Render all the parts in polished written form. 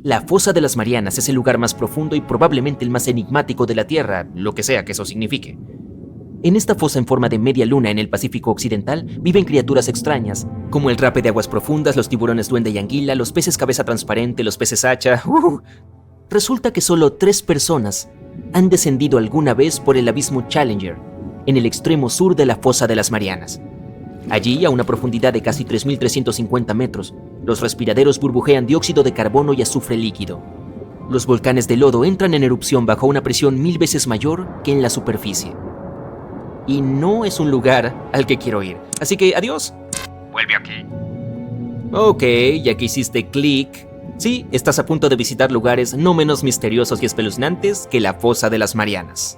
La fosa de las Marianas es el lugar más profundo y probablemente el más enigmático de la Tierra, lo que sea que eso signifique. En esta fosa en forma de media luna en el Pacífico Occidental viven criaturas extrañas, como el rape de aguas profundas, los tiburones duende y anguila, los peces cabeza transparente, los peces hacha. Resulta que solo 3 personas han descendido alguna vez por el abismo Challenger, en el extremo sur de la fosa de las Marianas. Allí, a una profundidad de casi 3.350 metros, los respiraderos burbujean dióxido de carbono y azufre líquido. Los volcanes de lodo entran en erupción bajo una presión 1000 veces mayor que en la superficie. Y no es un lugar al que quiero ir. Así que, adiós. Vuelve aquí. Ok, ya que hiciste clic. Sí, estás a punto de visitar lugares no menos misteriosos y espeluznantes que la fosa de las Marianas.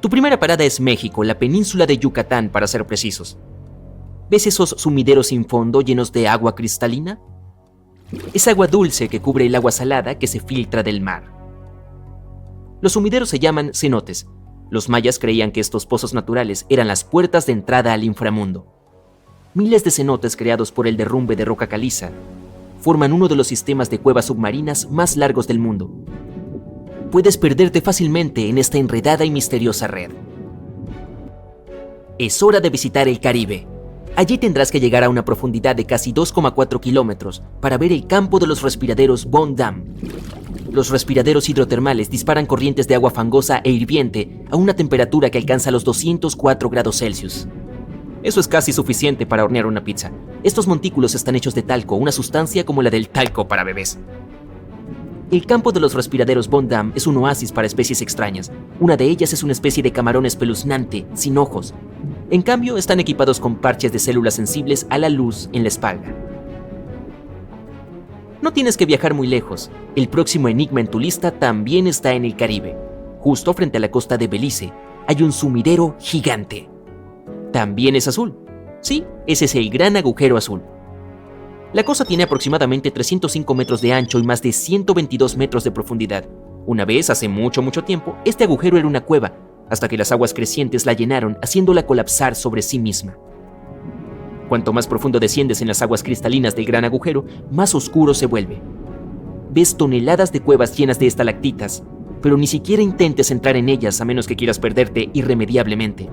Tu primera parada es México, la península de Yucatán, para ser precisos. ¿Ves esos sumideros sin fondo llenos de agua cristalina? Es agua dulce que cubre el agua salada que se filtra del mar. Los sumideros se llaman cenotes. Los mayas creían que estos pozos naturales eran las puertas de entrada al inframundo. Miles de cenotes creados por el derrumbe de roca caliza forman uno de los sistemas de cuevas submarinas más largos del mundo. Puedes perderte fácilmente en esta enredada y misteriosa red. Es hora de visitar el Caribe. Allí tendrás que llegar a una profundidad de casi 2,4 kilómetros para ver el campo de los respiraderos Bond Dam. Los respiraderos hidrotermales disparan corrientes de agua fangosa e hirviente a una temperatura que alcanza los 204 grados Celsius. Eso es casi suficiente para hornear una pizza. Estos montículos están hechos de talco, una sustancia como la del talco para bebés. El campo de los respiraderos Bond Dam es un oasis para especies extrañas. Una de ellas es una especie de camarón espeluznante, sin ojos. En cambio, están equipados con parches de células sensibles a la luz en la espalda. No tienes que viajar muy lejos. El próximo enigma en tu lista también está en el Caribe. Justo frente a la costa de Belice, hay un sumidero gigante. También es azul. Sí, ese es el Gran Agujero Azul. La cosa tiene aproximadamente 305 metros de ancho y más de 122 metros de profundidad. Una vez, hace mucho tiempo, este agujero era una cueva, hasta que las aguas crecientes la llenaron, haciéndola colapsar sobre sí misma. Cuanto más profundo desciendes en las aguas cristalinas del Gran Agujero, más oscuro se vuelve. Ves toneladas de cuevas llenas de estalactitas, pero ni siquiera intentes entrar en ellas a menos que quieras perderte irremediablemente.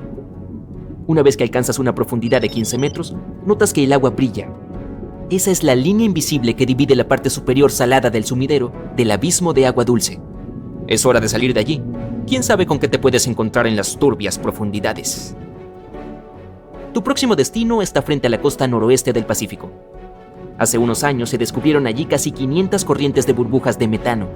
Una vez que alcanzas una profundidad de 15 metros, notas que el agua brilla. Esa es la línea invisible que divide la parte superior salada del sumidero del abismo de agua dulce. Es hora de salir de allí. ¿Quién sabe con qué te puedes encontrar en las turbias profundidades? Tu próximo destino está frente a la costa noroeste del Pacífico. Hace unos años se descubrieron allí casi 500 corrientes de burbujas de metano.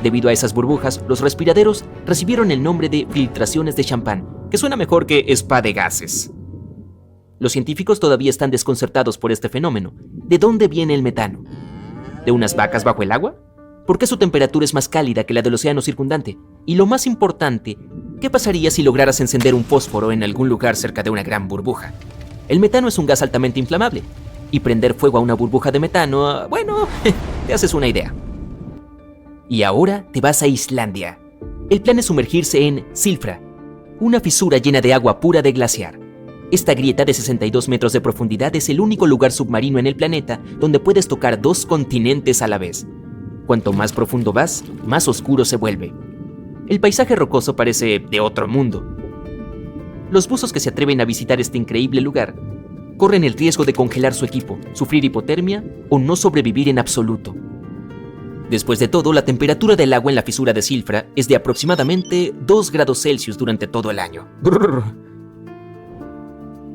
Debido a esas burbujas, los respiraderos recibieron el nombre de filtraciones de champán, que suena mejor que spa de gases. Los científicos todavía están desconcertados por este fenómeno. ¿De dónde viene el metano? ¿De unas vacas bajo el agua? ¿Por qué su temperatura es más cálida que la del océano circundante? Y lo más importante, ¿qué pasaría si lograras encender un fósforo en algún lugar cerca de una gran burbuja? El metano es un gas altamente inflamable, y prender fuego a una burbuja de metano, bueno, te haces una idea. Y ahora te vas a Islandia. El plan es sumergirse en Silfra, una fisura llena de agua pura de glaciar. Esta grieta de 62 metros de profundidad es el único lugar submarino en el planeta donde puedes tocar 2 continentes a la vez. Cuanto más profundo vas, más oscuro se vuelve. El paisaje rocoso parece de otro mundo. Los buzos que se atreven a visitar este increíble lugar corren el riesgo de congelar su equipo, sufrir hipotermia o no sobrevivir en absoluto. Después de todo, la temperatura del agua en la fisura de Silfra es de aproximadamente 2 grados Celsius durante todo el año. Brrr.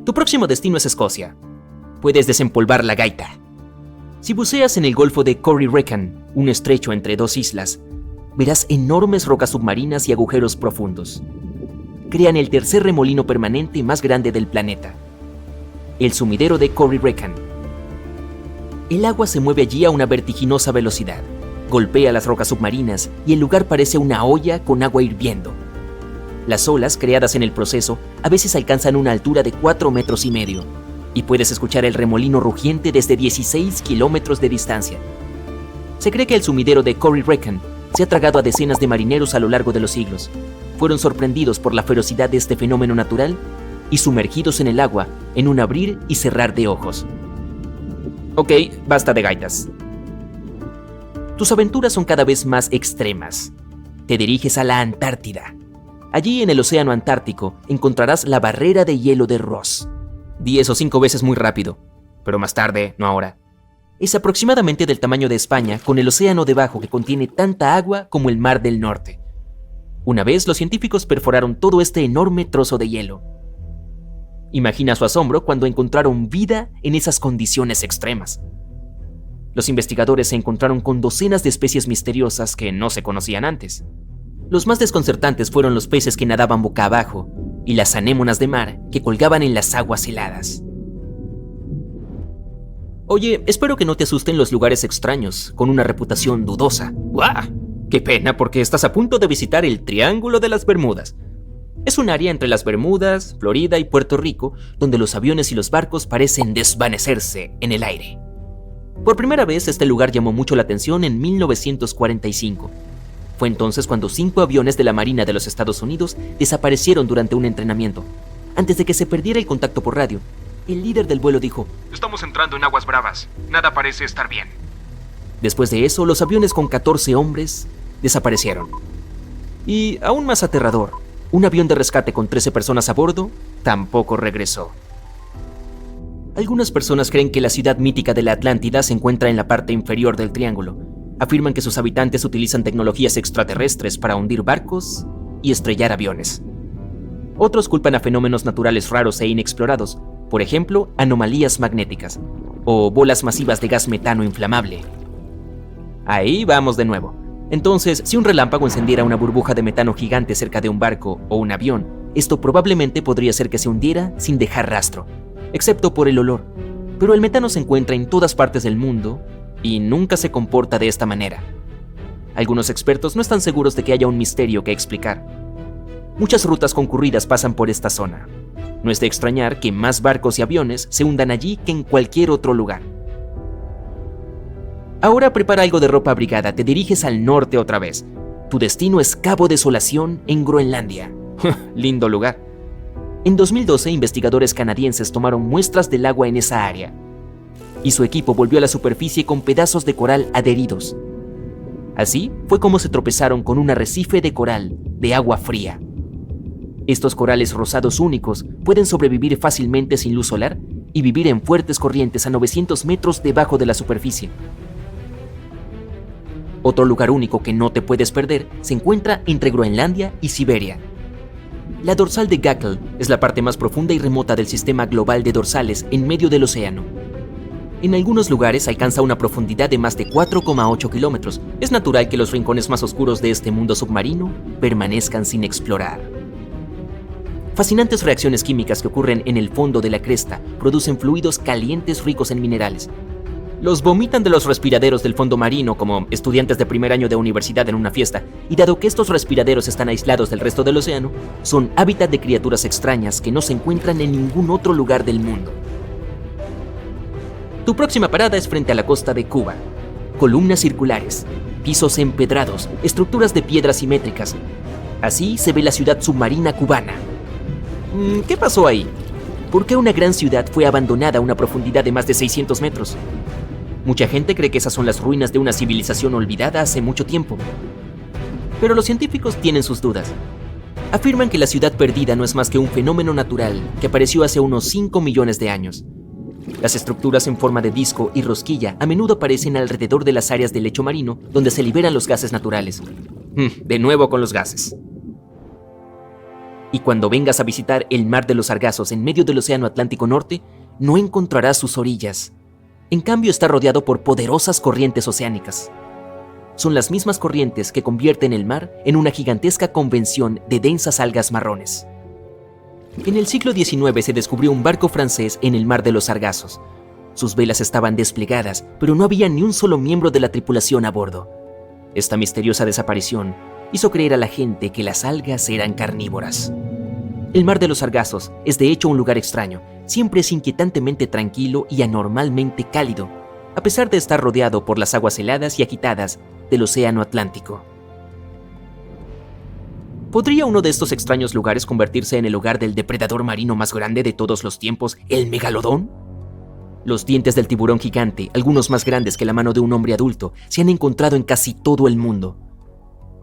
Tu próximo destino es Escocia. Puedes desempolvar la gaita. Si buceas en el Golfo de Corryvreckan, un estrecho entre 2 islas, verás enormes rocas submarinas y agujeros profundos. Crean el tercer remolino permanente más grande del planeta, el sumidero de Corryvreckan. El agua se mueve allí a una vertiginosa velocidad, golpea las rocas submarinas y el lugar parece una olla con agua hirviendo. Las olas, creadas en el proceso, a veces alcanzan una altura de 4,5 metros y puedes escuchar el remolino rugiente desde 16 kilómetros de distancia. Se cree que el sumidero de Corryvreckan se ha tragado a decenas de marineros a lo largo de los siglos. Fueron sorprendidos por la ferocidad de este fenómeno natural y sumergidos en el agua en un abrir y cerrar de ojos. Ok, basta de gaitas. Tus aventuras son cada vez más extremas. Te diriges a la Antártida. Allí en el océano Antártico encontrarás la barrera de hielo de Ross. 10 o 5 veces muy rápido, pero más tarde, no ahora. Es aproximadamente del tamaño de España, con el océano debajo que contiene tanta agua como el Mar del Norte. Una vez los científicos perforaron todo este enorme trozo de hielo. Imagina su asombro cuando encontraron vida en esas condiciones extremas. Los investigadores se encontraron con docenas de especies misteriosas que no se conocían antes. Los más desconcertantes fueron los peces que nadaban boca abajo y las anémonas de mar que colgaban en las aguas heladas. Oye, espero que no te asusten los lugares extraños, con una reputación dudosa. ¡Guau! ¡Qué pena, porque estás a punto de visitar el Triángulo de las Bermudas! Es un área entre las Bermudas, Florida y Puerto Rico, donde los aviones y los barcos parecen desvanecerse en el aire. Por primera vez, este lugar llamó mucho la atención en 1945. Fue entonces cuando 5 aviones de la Marina de los Estados Unidos desaparecieron durante un entrenamiento. Antes de que se perdiera el contacto por radio, el líder del vuelo dijo: Estamos entrando en aguas bravas. Nada parece estar bien. Después de eso, los aviones con 14 hombres desaparecieron. Y, aún más aterrador, un avión de rescate con 13 personas a bordo tampoco regresó. Algunas personas creen que la ciudad mítica de la Atlántida se encuentra en la parte inferior del triángulo. Afirman que sus habitantes utilizan tecnologías extraterrestres para hundir barcos y estrellar aviones. Otros culpan a fenómenos naturales raros e inexplorados, por ejemplo, anomalías magnéticas o bolas masivas de gas metano inflamable. Ahí vamos de nuevo. Entonces, si un relámpago encendiera una burbuja de metano gigante cerca de un barco o un avión, esto probablemente podría hacer que se hundiera sin dejar rastro, excepto por el olor. Pero el metano se encuentra en todas partes del mundo y nunca se comporta de esta manera. Algunos expertos no están seguros de que haya un misterio que explicar. Muchas rutas concurridas pasan por esta zona. No es de extrañar que más barcos y aviones se hundan allí que en cualquier otro lugar. Ahora prepara algo de ropa abrigada, te diriges al norte otra vez. Tu destino es Cabo Desolación en Groenlandia. Lindo lugar. En 2012, investigadores canadienses tomaron muestras del agua en esa área, y su equipo volvió a la superficie con pedazos de coral adheridos. Así fue como se tropezaron con un arrecife de coral de agua fría. Estos corales rosados únicos pueden sobrevivir fácilmente sin luz solar y vivir en fuertes corrientes a 900 metros debajo de la superficie. Otro lugar único que no te puedes perder se encuentra entre Groenlandia y Siberia. La dorsal de Gäkel es la parte más profunda y remota del sistema global de dorsales en medio del océano. En algunos lugares alcanza una profundidad de más de 4,8 kilómetros. Es natural que los rincones más oscuros de este mundo submarino permanezcan sin explorar. Fascinantes reacciones químicas que ocurren en el fondo de la cresta producen fluidos calientes ricos en minerales. Los vomitan de los respiraderos del fondo marino como estudiantes de primer año de universidad en una fiesta, y dado que estos respiraderos están aislados del resto del océano, son hábitat de criaturas extrañas que no se encuentran en ningún otro lugar del mundo. Tu próxima parada es frente a la costa de Cuba. Columnas circulares, pisos empedrados, estructuras de piedras simétricas. Así se ve la ciudad submarina cubana. ¿Qué pasó ahí? ¿Por qué una gran ciudad fue abandonada a una profundidad de más de 600 metros? Mucha gente cree que esas son las ruinas de una civilización olvidada hace mucho tiempo. Pero los científicos tienen sus dudas. Afirman que la ciudad perdida no es más que un fenómeno natural que apareció hace unos 5 millones de años. Las estructuras en forma de disco y rosquilla a menudo aparecen alrededor de las áreas del lecho marino donde se liberan los gases naturales. De nuevo con los gases. Y cuando vengas a visitar el Mar de los Sargazos en medio del Océano Atlántico Norte, no encontrarás sus orillas. En cambio, está rodeado por poderosas corrientes oceánicas. Son las mismas corrientes que convierten el mar en una gigantesca convención de densas algas marrones. En el siglo XIX se descubrió un barco francés en el Mar de los Sargazos. Sus velas estaban desplegadas, pero no había ni un solo miembro de la tripulación a bordo. Esta misteriosa desaparición hizo creer a la gente que las algas eran carnívoras. El Mar de los Sargazos es de hecho un lugar extraño. Siempre es inquietantemente tranquilo y anormalmente cálido, a pesar de estar rodeado por las aguas heladas y agitadas del Océano Atlántico. ¿Podría uno de estos extraños lugares convertirse en el hogar del depredador marino más grande de todos los tiempos, el megalodón? Los dientes del tiburón gigante, algunos más grandes que la mano de un hombre adulto, se han encontrado en casi todo el mundo.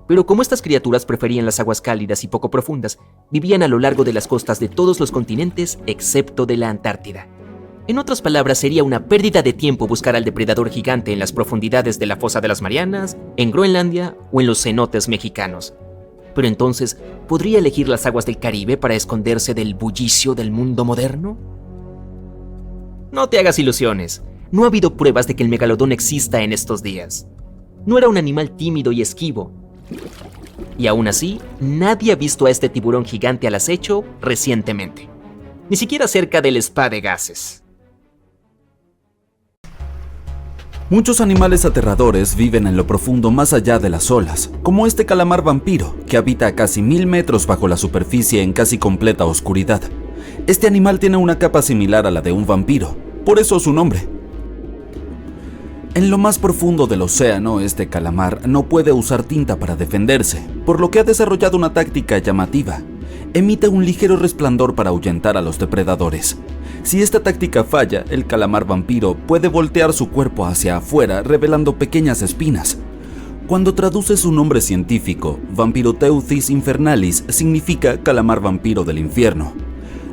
Pero como estas criaturas preferían las aguas cálidas y poco profundas, vivían a lo largo de las costas de todos los continentes excepto de la Antártida. En otras palabras, sería una pérdida de tiempo buscar al depredador gigante en las profundidades de la fosa de las Marianas, en Groenlandia o en los cenotes mexicanos. Pero entonces, ¿podría elegir las aguas del Caribe para esconderse del bullicio del mundo moderno? No te hagas ilusiones. No ha habido pruebas de que el megalodón exista en estos días. No era un animal tímido y esquivo. Y aún así, nadie ha visto a este tiburón gigante al acecho recientemente. Ni siquiera cerca del spa de gases. Muchos animales aterradores viven en lo profundo más allá de las olas, como este calamar vampiro, que habita a casi 1000 metros bajo la superficie en casi completa oscuridad. Este animal tiene una capa similar a la de un vampiro, por eso su nombre. En lo más profundo del océano, este calamar no puede usar tinta para defenderse, por lo que ha desarrollado una táctica llamativa. Emite un ligero resplandor para ahuyentar a los depredadores. Si esta táctica falla, el calamar vampiro puede voltear su cuerpo hacia afuera, revelando pequeñas espinas. Cuando traduce su nombre científico, Vampiroteuthis infernalis significa calamar vampiro del infierno.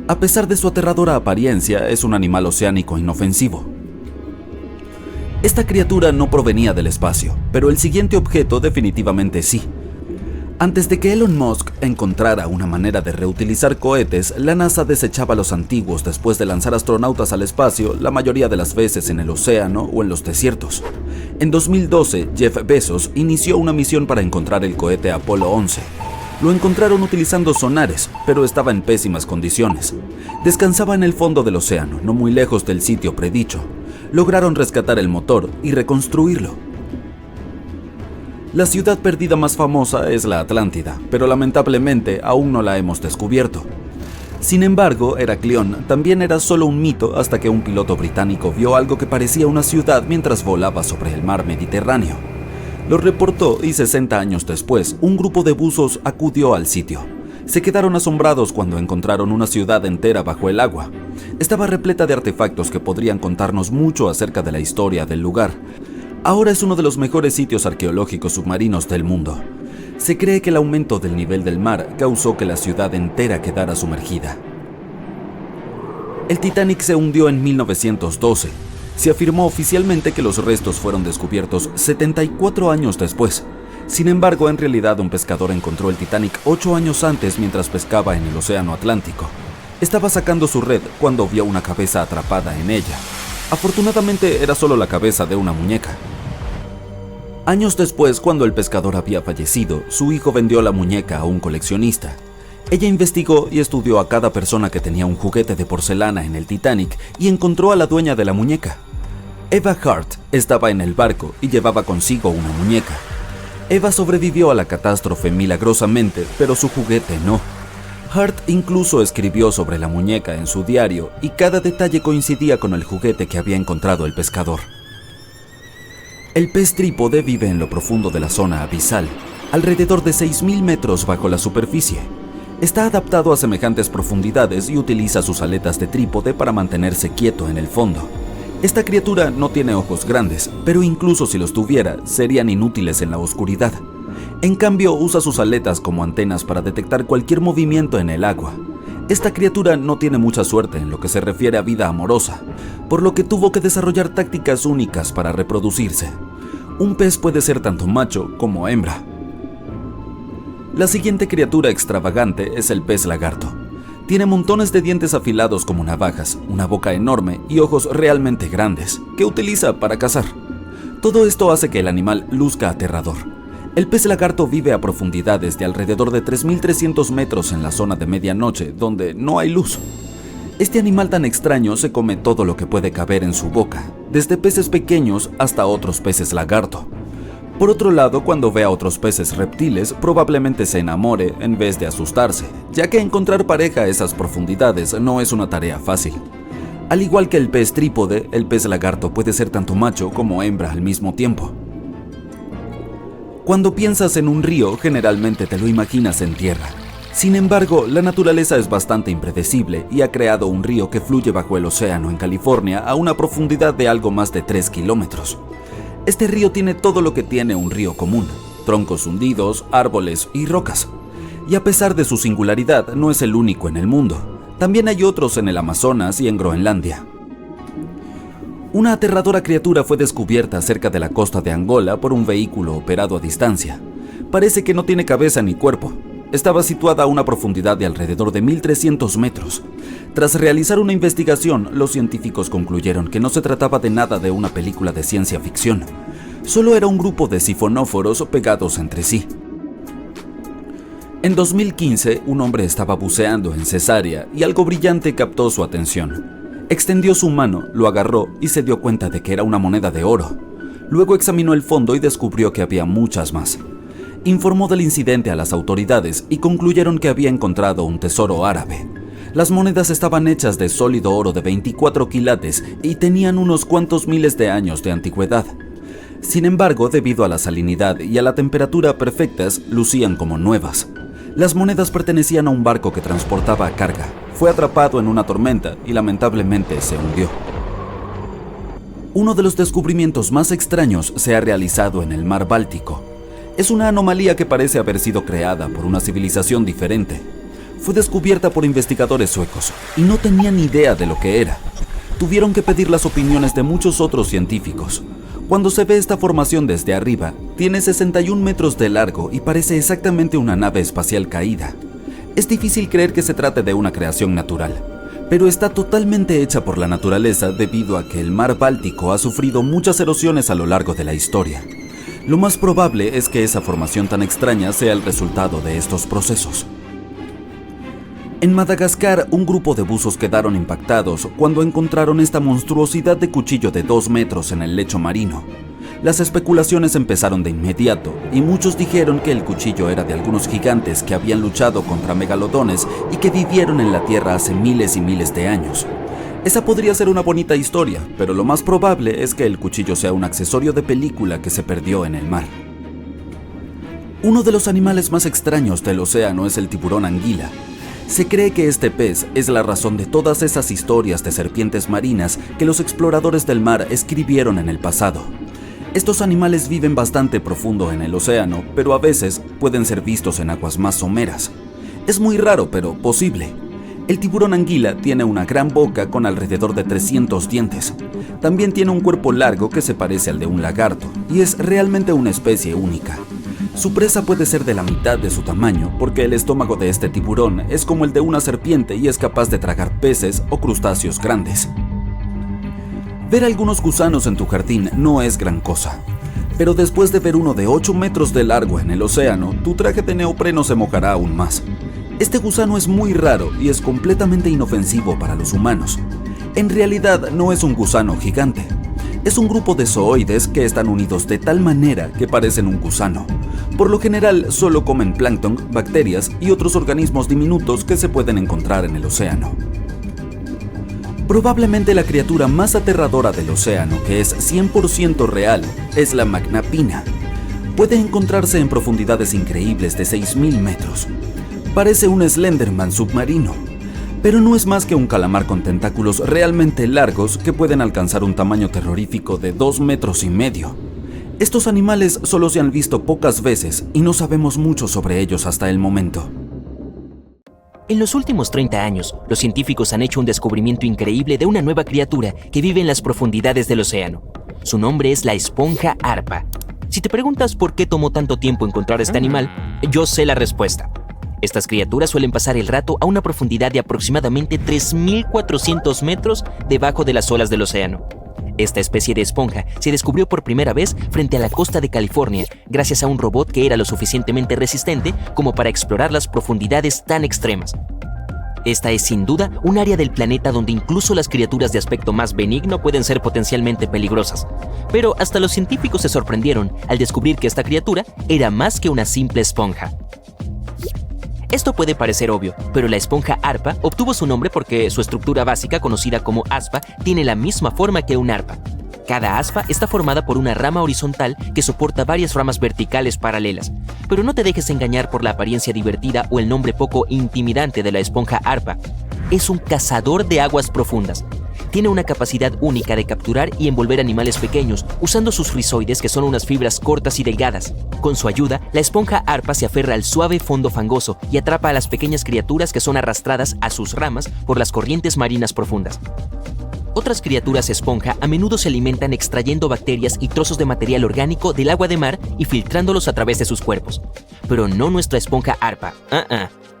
A pesar de su aterradora apariencia, es un animal oceánico inofensivo. Esta criatura no provenía del espacio, pero el siguiente objeto definitivamente sí. Antes de que Elon Musk encontrara una manera de reutilizar cohetes, la NASA desechaba los antiguos después de lanzar astronautas al espacio, la mayoría de las veces en el océano o en los desiertos. En 2012, Jeff Bezos inició una misión para encontrar el cohete Apolo 11. Lo encontraron utilizando sonares, pero estaba en pésimas condiciones. Descansaba en el fondo del océano, no muy lejos del sitio predicho. Lograron rescatar el motor y reconstruirlo. La ciudad perdida más famosa es la Atlántida, pero lamentablemente aún no la hemos descubierto. Sin embargo, Heraclión también era solo un mito hasta que un piloto británico vio algo que parecía una ciudad mientras volaba sobre el mar Mediterráneo. Lo reportó y 60 años después, un grupo de buzos acudió al sitio. Se quedaron asombrados cuando encontraron una ciudad entera bajo el agua. Estaba repleta de artefactos que podrían contarnos mucho acerca de la historia del lugar. Ahora es uno de los mejores sitios arqueológicos submarinos del mundo. Se cree que el aumento del nivel del mar causó que la ciudad entera quedara sumergida. El Titanic se hundió en 1912. Se afirmó oficialmente que los restos fueron descubiertos 74 años después. Sin embargo, en realidad un pescador encontró el Titanic 8 años antes mientras pescaba en el Océano Atlántico. Estaba sacando su red cuando vio una cabeza atrapada en ella. Afortunadamente era solo la cabeza de una muñeca. Años después, cuando el pescador había fallecido, su hijo vendió la muñeca a un coleccionista. Ella investigó y estudió a cada persona que tenía un juguete de porcelana en el Titanic y encontró a la dueña de la muñeca. Eva Hart estaba en el barco y llevaba consigo una muñeca. Eva sobrevivió a la catástrofe milagrosamente, pero su juguete no. Hart incluso escribió sobre la muñeca en su diario y cada detalle coincidía con el juguete que había encontrado el pescador. El pez trípode vive en lo profundo de la zona abisal, alrededor de 6.000 metros bajo la superficie. Está adaptado a semejantes profundidades y utiliza sus aletas de trípode para mantenerse quieto en el fondo. Esta criatura no tiene ojos grandes, pero incluso si los tuviera, serían inútiles en la oscuridad. En cambio, usa sus aletas como antenas para detectar cualquier movimiento en el agua. Esta criatura no tiene mucha suerte en lo que se refiere a vida amorosa, por lo que tuvo que desarrollar tácticas únicas para reproducirse. Un pez puede ser tanto macho como hembra. La siguiente criatura extravagante es el pez lagarto. Tiene montones de dientes afilados como navajas, una boca enorme y ojos realmente grandes, que utiliza para cazar. Todo esto hace que el animal luzca aterrador. El pez lagarto vive a profundidades de alrededor de 3.300 metros en la zona de medianoche, donde no hay luz. Este animal tan extraño se come todo lo que puede caber en su boca, desde peces pequeños hasta otros peces lagarto. Por otro lado, cuando ve a otros peces reptiles, probablemente se enamore en vez de asustarse, ya que encontrar pareja a esas profundidades no es una tarea fácil. Al igual que el pez trípode, el pez lagarto puede ser tanto macho como hembra al mismo tiempo. Cuando piensas en un río, generalmente te lo imaginas en tierra. Sin embargo, la naturaleza es bastante impredecible y ha creado un río que fluye bajo el océano en California a una profundidad de algo más de 3 kilómetros. Este río tiene todo lo que tiene un río común: troncos hundidos, árboles y rocas. Y a pesar de su singularidad, no es el único en el mundo. También hay otros en el Amazonas y en Groenlandia. Una aterradora criatura fue descubierta cerca de la costa de Angola por un vehículo operado a distancia. Parece que no tiene cabeza ni cuerpo. Estaba situada a una profundidad de alrededor de 1.300 metros. Tras realizar una investigación, los científicos concluyeron que no se trataba de nada de una película de ciencia ficción. Solo era un grupo de sifonóforos pegados entre sí. En 2015, un hombre estaba buceando en Cesárea y algo brillante captó su atención. Extendió su mano, lo agarró y se dio cuenta de que era una moneda de oro. Luego examinó el fondo y descubrió que había muchas más. Informó del incidente a las autoridades y concluyeron que había encontrado un tesoro árabe. Las monedas estaban hechas de sólido oro de 24 quilates y tenían unos cuantos miles de años de antigüedad. Sin embargo, debido a la salinidad y a la temperatura perfectas, lucían como nuevas. Las monedas pertenecían a un barco que transportaba carga. Fue atrapado en una tormenta y lamentablemente se hundió. Uno de los descubrimientos más extraños se ha realizado en el mar Báltico. Es una anomalía que parece haber sido creada por una civilización diferente. Fue descubierta por investigadores suecos y no tenían ni idea de lo que era. Tuvieron que pedir las opiniones de muchos otros científicos. Cuando se ve esta formación desde arriba, tiene 61 metros de largo y parece exactamente una nave espacial caída. Es difícil creer que se trate de una creación natural, pero está totalmente hecha por la naturaleza debido a que el mar Báltico ha sufrido muchas erosiones a lo largo de la historia. Lo más probable es que esa formación tan extraña sea el resultado de estos procesos. En Madagascar, un grupo de buzos quedaron impactados cuando encontraron esta monstruosidad de cuchillo de 2 metros en el lecho marino. Las especulaciones empezaron de inmediato y muchos dijeron que el cuchillo era de algunos gigantes que habían luchado contra megalodones y que vivieron en la Tierra hace miles y miles de años. Esa podría ser una bonita historia, pero lo más probable es que el cuchillo sea un accesorio de película que se perdió en el mar. Uno de los animales más extraños del océano es el tiburón anguila. Se cree que este pez es la razón de todas esas historias de serpientes marinas que los exploradores del mar escribieron en el pasado. Estos animales viven bastante profundo en el océano, pero a veces pueden ser vistos en aguas más someras. Es muy raro, pero posible. El tiburón anguila tiene una gran boca con alrededor de 300 dientes. También tiene un cuerpo largo que se parece al de un lagarto y es realmente una especie única. Su presa puede ser de la mitad de su tamaño porque el estómago de este tiburón es como el de una serpiente y es capaz de tragar peces o crustáceos grandes. Ver algunos gusanos en tu jardín no es gran cosa, pero después de ver uno de 8 metros de largo en el océano, tu traje de neopreno se mojará aún más. Este gusano es muy raro y es completamente inofensivo para los humanos. En realidad no es un gusano gigante. Es un grupo de zooides que están unidos de tal manera que parecen un gusano. Por lo general solo comen plancton, bacterias y otros organismos diminutos que se pueden encontrar en el océano. Probablemente la criatura más aterradora del océano, que es 100% real, es la magnapina. Puede encontrarse en profundidades increíbles de 6.000 metros. Parece un Slenderman submarino, pero no es más que un calamar con tentáculos realmente largos que pueden alcanzar un tamaño terrorífico de 2,5 metros. Estos animales solo se han visto pocas veces y no sabemos mucho sobre ellos hasta el momento. En los últimos 30 años, los científicos han hecho un descubrimiento increíble de una nueva criatura que vive en las profundidades del océano. Su nombre es la esponja arpa. Si te preguntas por qué tomó tanto tiempo encontrar este animal, yo sé la respuesta. Estas criaturas suelen pasar el rato a una profundidad de aproximadamente 3.400 metros debajo de las olas del océano. Esta especie de esponja se descubrió por primera vez frente a la costa de California gracias a un robot que era lo suficientemente resistente como para explorar las profundidades tan extremas. Esta es sin duda un área del planeta donde incluso las criaturas de aspecto más benigno pueden ser potencialmente peligrosas. Pero hasta los científicos se sorprendieron al descubrir que esta criatura era más que una simple esponja. Esto puede parecer obvio, pero la esponja arpa obtuvo su nombre porque su estructura básica, conocida como aspa, tiene la misma forma que un arpa. Cada aspa está formada por una rama horizontal que soporta varias ramas verticales paralelas. Pero no te dejes engañar por la apariencia divertida o el nombre poco intimidante de la esponja arpa. Es un cazador de aguas profundas. Tiene una capacidad única de capturar y envolver animales pequeños usando sus rizoides, que son unas fibras cortas y delgadas. Con su ayuda, la esponja arpa se aferra al suave fondo fangoso y atrapa a las pequeñas criaturas que son arrastradas a sus ramas por las corrientes marinas profundas. Otras criaturas esponja a menudo se alimentan extrayendo bacterias y trozos de material orgánico del agua de mar y filtrándolos a través de sus cuerpos. Pero no nuestra esponja arpa.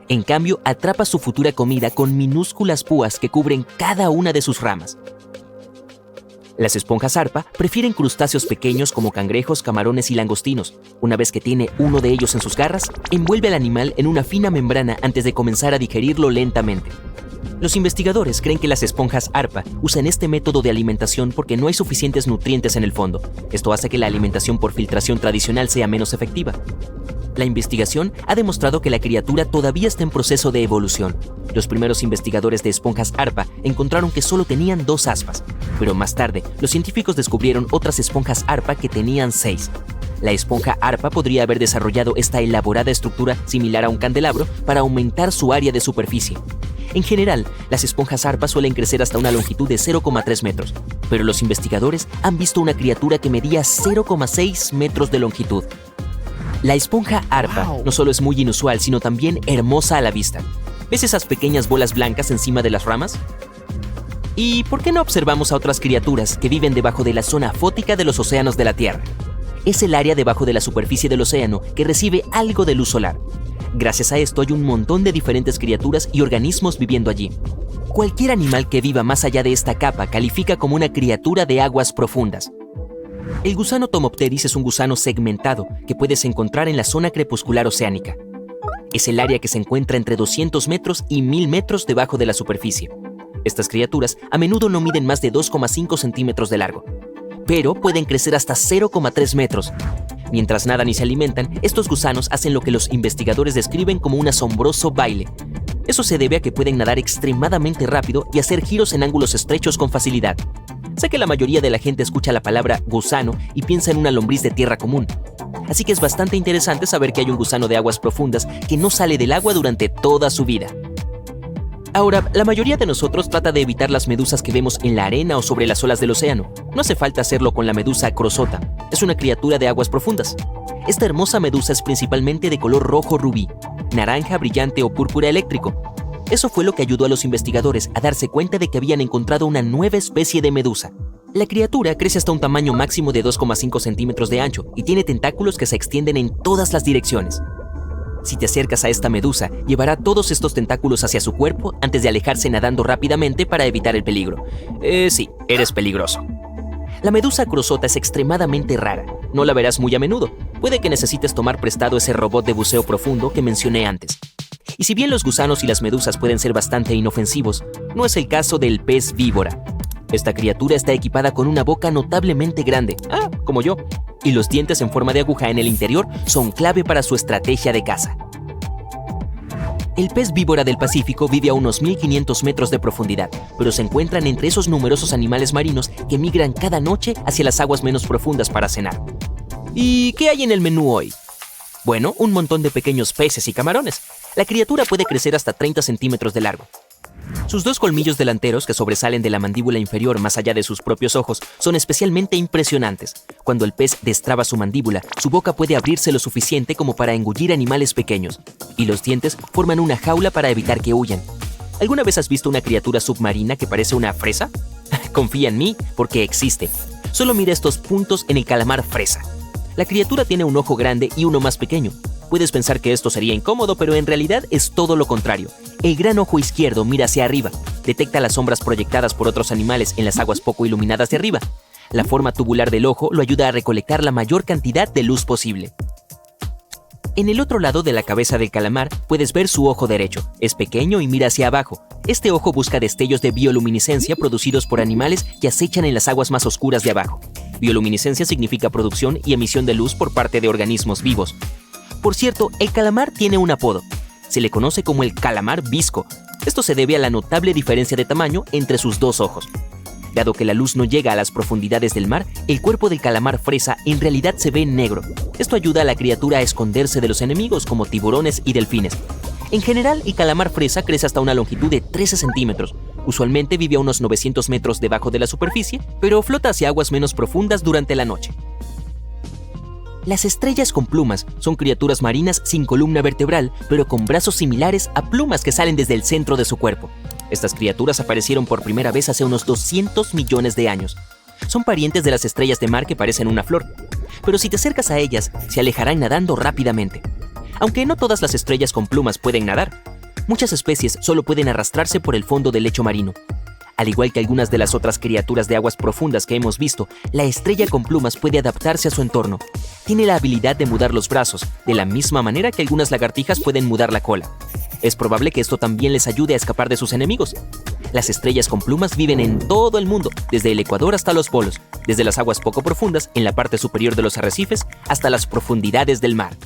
En cambio, atrapa su futura comida con minúsculas púas que cubren cada una de sus ramas. Las esponjas arpa prefieren crustáceos pequeños como cangrejos, camarones y langostinos. Una vez que tiene uno de ellos en sus garras, envuelve al animal en una fina membrana antes de comenzar a digerirlo lentamente. Los investigadores creen que las esponjas arpa usan este método de alimentación porque no hay suficientes nutrientes en el fondo. Esto hace que la alimentación por filtración tradicional sea menos efectiva. La investigación ha demostrado que la criatura todavía está en proceso de evolución. Los primeros investigadores de esponjas arpa encontraron que solo tenían 2 aspas, pero más tarde los científicos descubrieron otras esponjas arpa que tenían 6. La esponja arpa podría haber desarrollado esta elaborada estructura similar a un candelabro para aumentar su área de superficie. En general, las esponjas arpa suelen crecer hasta una longitud de 0,3 metros, pero los investigadores han visto una criatura que medía 0,6 metros de longitud. La esponja arpa no solo es muy inusual, sino también hermosa a la vista. ¿Ves esas pequeñas bolas blancas encima de las ramas? ¿Y por qué no observamos a otras criaturas que viven debajo de la zona fótica de los océanos de la Tierra? Es el área debajo de la superficie del océano que recibe algo de luz solar. Gracias a esto hay un montón de diferentes criaturas y organismos viviendo allí. Cualquier animal que viva más allá de esta capa califica como una criatura de aguas profundas. El gusano Tomopteris es un gusano segmentado que puedes encontrar en la zona crepuscular oceánica. Es el área que se encuentra entre 200 metros y 1000 metros debajo de la superficie. Estas criaturas a menudo no miden más de 2,5 centímetros de largo, pero pueden crecer hasta 0,3 metros. Mientras nadan y se alimentan, estos gusanos hacen lo que los investigadores describen como un asombroso baile. Eso se debe a que pueden nadar extremadamente rápido y hacer giros en ángulos estrechos con facilidad. Sé que la mayoría de la gente escucha la palabra gusano y piensa en una lombriz de tierra común. Así que es bastante interesante saber que hay un gusano de aguas profundas que no sale del agua durante toda su vida. Ahora, la mayoría de nosotros trata de evitar las medusas que vemos en la arena o sobre las olas del océano. No hace falta hacerlo con la medusa crosota. Es una criatura de aguas profundas. Esta hermosa medusa es principalmente de color rojo rubí, naranja brillante o púrpura eléctrico. Eso fue lo que ayudó a los investigadores a darse cuenta de que habían encontrado una nueva especie de medusa. La criatura crece hasta un tamaño máximo de 2,5 centímetros de ancho y tiene tentáculos que se extienden en todas las direcciones. Si te acercas a esta medusa, llevará todos estos tentáculos hacia su cuerpo antes de alejarse nadando rápidamente para evitar el peligro. Sí, eres peligroso. La medusa crosota es extremadamente rara. No la verás muy a menudo. Puede que necesites tomar prestado ese robot de buceo profundo que mencioné antes. Y si bien los gusanos y las medusas pueden ser bastante inofensivos, no es el caso del pez víbora. Esta criatura está equipada con una boca notablemente grande, como yo, y los dientes en forma de aguja en el interior son clave para su estrategia de caza. El pez víbora del Pacífico vive a unos 1500 metros de profundidad, pero se encuentran entre esos numerosos animales marinos que migran cada noche hacia las aguas menos profundas para cenar. ¿Y qué hay en el menú hoy? Bueno, un montón de pequeños peces y camarones. La criatura puede crecer hasta 30 centímetros de largo. Sus 2 colmillos delanteros que sobresalen de la mandíbula inferior más allá de sus propios ojos son especialmente impresionantes. Cuando el pez destraba su mandíbula, su boca puede abrirse lo suficiente como para engullir animales pequeños, y los dientes forman una jaula para evitar que huyan. ¿Alguna vez has visto una criatura submarina que parece una fresa? Confía en mí, porque existe. Solo mira estos puntos en el calamar fresa. La criatura tiene un ojo grande y uno más pequeño. Puedes pensar que esto sería incómodo, pero en realidad es todo lo contrario. El gran ojo izquierdo mira hacia arriba, detecta las sombras proyectadas por otros animales en las aguas poco iluminadas de arriba. La forma tubular del ojo lo ayuda a recolectar la mayor cantidad de luz posible. En el otro lado de la cabeza del calamar puedes ver su ojo derecho. Es pequeño y mira hacia abajo. Este ojo busca destellos de bioluminiscencia producidos por animales que acechan en las aguas más oscuras de abajo. Bioluminiscencia significa producción y emisión de luz por parte de organismos vivos. Por cierto, el calamar tiene un apodo. Se le conoce como el calamar visco. Esto se debe a la notable diferencia de tamaño entre sus 2 ojos. Dado que la luz no llega a las profundidades del mar, el cuerpo del calamar fresa en realidad se ve negro. Esto ayuda a la criatura a esconderse de los enemigos como tiburones y delfines. En general, el calamar fresa crece hasta una longitud de 13 centímetros. Usualmente vive a unos 900 metros debajo de la superficie, pero flota hacia aguas menos profundas durante la noche. Las estrellas con plumas son criaturas marinas sin columna vertebral, pero con brazos similares a plumas que salen desde el centro de su cuerpo. Estas criaturas aparecieron por primera vez hace unos 200 millones de años. Son parientes de las estrellas de mar que parecen una flor, pero si te acercas a ellas, se alejarán nadando rápidamente. Aunque no todas las estrellas con plumas pueden nadar, muchas especies solo pueden arrastrarse por el fondo del lecho marino. Al igual que algunas de las otras criaturas de aguas profundas que hemos visto, la estrella con plumas puede adaptarse a su entorno. Tiene la habilidad de mudar los brazos, de la misma manera que algunas lagartijas pueden mudar la cola. Es probable que esto también les ayude a escapar de sus enemigos. Las estrellas con plumas viven en todo el mundo, desde el Ecuador hasta los polos, desde las aguas poco profundas, en la parte superior de los arrecifes, hasta las profundidades del mar.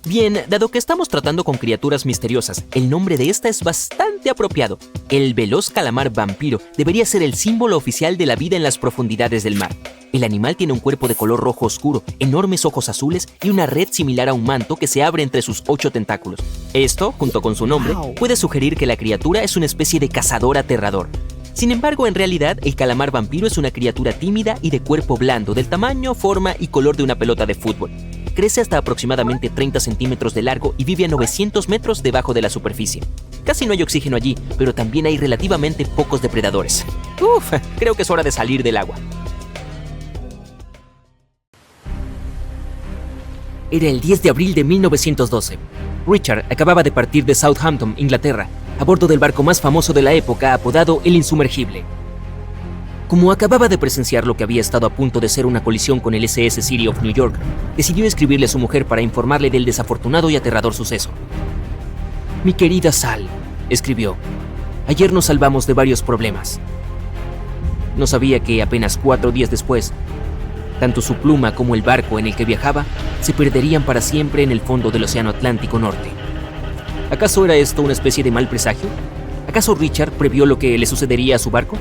Bien, dado que estamos tratando con criaturas misteriosas, el nombre de esta es bastante apropiado. El veloz calamar vampiro debería ser el símbolo oficial de la vida en las profundidades del mar. El animal tiene un cuerpo de color rojo oscuro, enormes ojos azules y una red similar a un manto que se abre entre sus 8 tentáculos. Esto, junto con su nombre, puede sugerir que la criatura es una especie de cazador aterrador. Sin embargo, en realidad, el calamar vampiro es una criatura tímida y de cuerpo blando, del tamaño, forma y color de una pelota de fútbol. Crece hasta aproximadamente 30 centímetros de largo y vive a 900 metros debajo de la superficie. Casi no hay oxígeno allí, pero también hay relativamente pocos depredadores. Creo que es hora de salir del agua. Era el 10 de abril de 1912. Richard acababa de partir de Southampton, Inglaterra, a bordo del barco más famoso de la época apodado el Insumergible. Como acababa de presenciar lo que había estado a punto de ser una colisión con el SS City of New York, decidió escribirle a su mujer para informarle del desafortunado y aterrador suceso. «Mi querida Sal», escribió, «ayer nos salvamos de varios problemas. No sabía que apenas 4 días después, tanto su pluma como el barco en el que viajaba se perderían para siempre en el fondo del Océano Atlántico Norte. ¿Acaso era esto una especie de mal presagio? ¿Acaso Richard previó lo que le sucedería a su barco?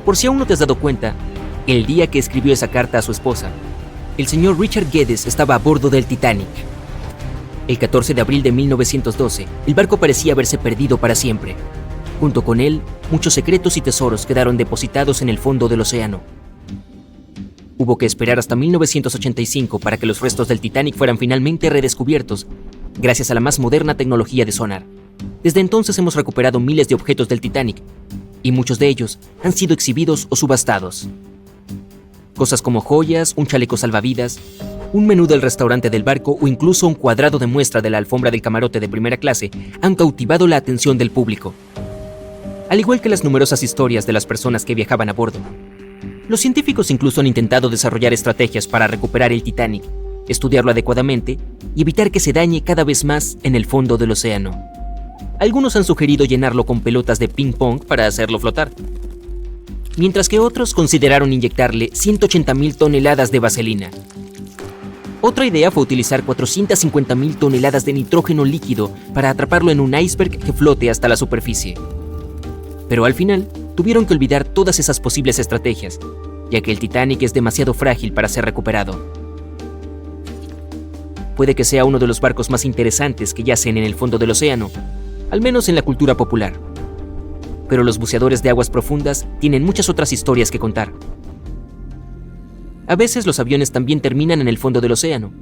Por si aún no te has dado cuenta, el día que escribió esa carta a su esposa, el señor Richard Geddes estaba a bordo del Titanic. El 14 de abril de 1912, el barco parecía haberse perdido para siempre. Junto con él, muchos secretos y tesoros quedaron depositados en el fondo del océano. Hubo que esperar hasta 1985 para que los restos del Titanic fueran finalmente redescubiertos, gracias a la más moderna tecnología de sonar. Desde entonces hemos recuperado miles de objetos del Titanic, y muchos de ellos han sido exhibidos o subastados. Cosas como joyas, un chaleco salvavidas, un menú del restaurante del barco o incluso un cuadrado de muestra de la alfombra del camarote de primera clase han cautivado la atención del público. Al igual que las numerosas historias de las personas que viajaban a bordo, los científicos incluso han intentado desarrollar estrategias para recuperar el Titanic, estudiarlo adecuadamente y evitar que se dañe cada vez más en el fondo del océano. Algunos han sugerido llenarlo con pelotas de ping-pong para hacerlo flotar, mientras que otros consideraron inyectarle 180.000 toneladas de vaselina. Otra idea fue utilizar 450.000 toneladas de nitrógeno líquido para atraparlo en un iceberg que flote hasta la superficie. Pero al final, tuvieron que olvidar todas esas posibles estrategias, ya que el Titanic es demasiado frágil para ser recuperado. Puede que sea uno de los barcos más interesantes que yacen en el fondo del océano, al menos en la cultura popular. Pero los buceadores de aguas profundas tienen muchas otras historias que contar. A veces los aviones también terminan en el fondo del océano.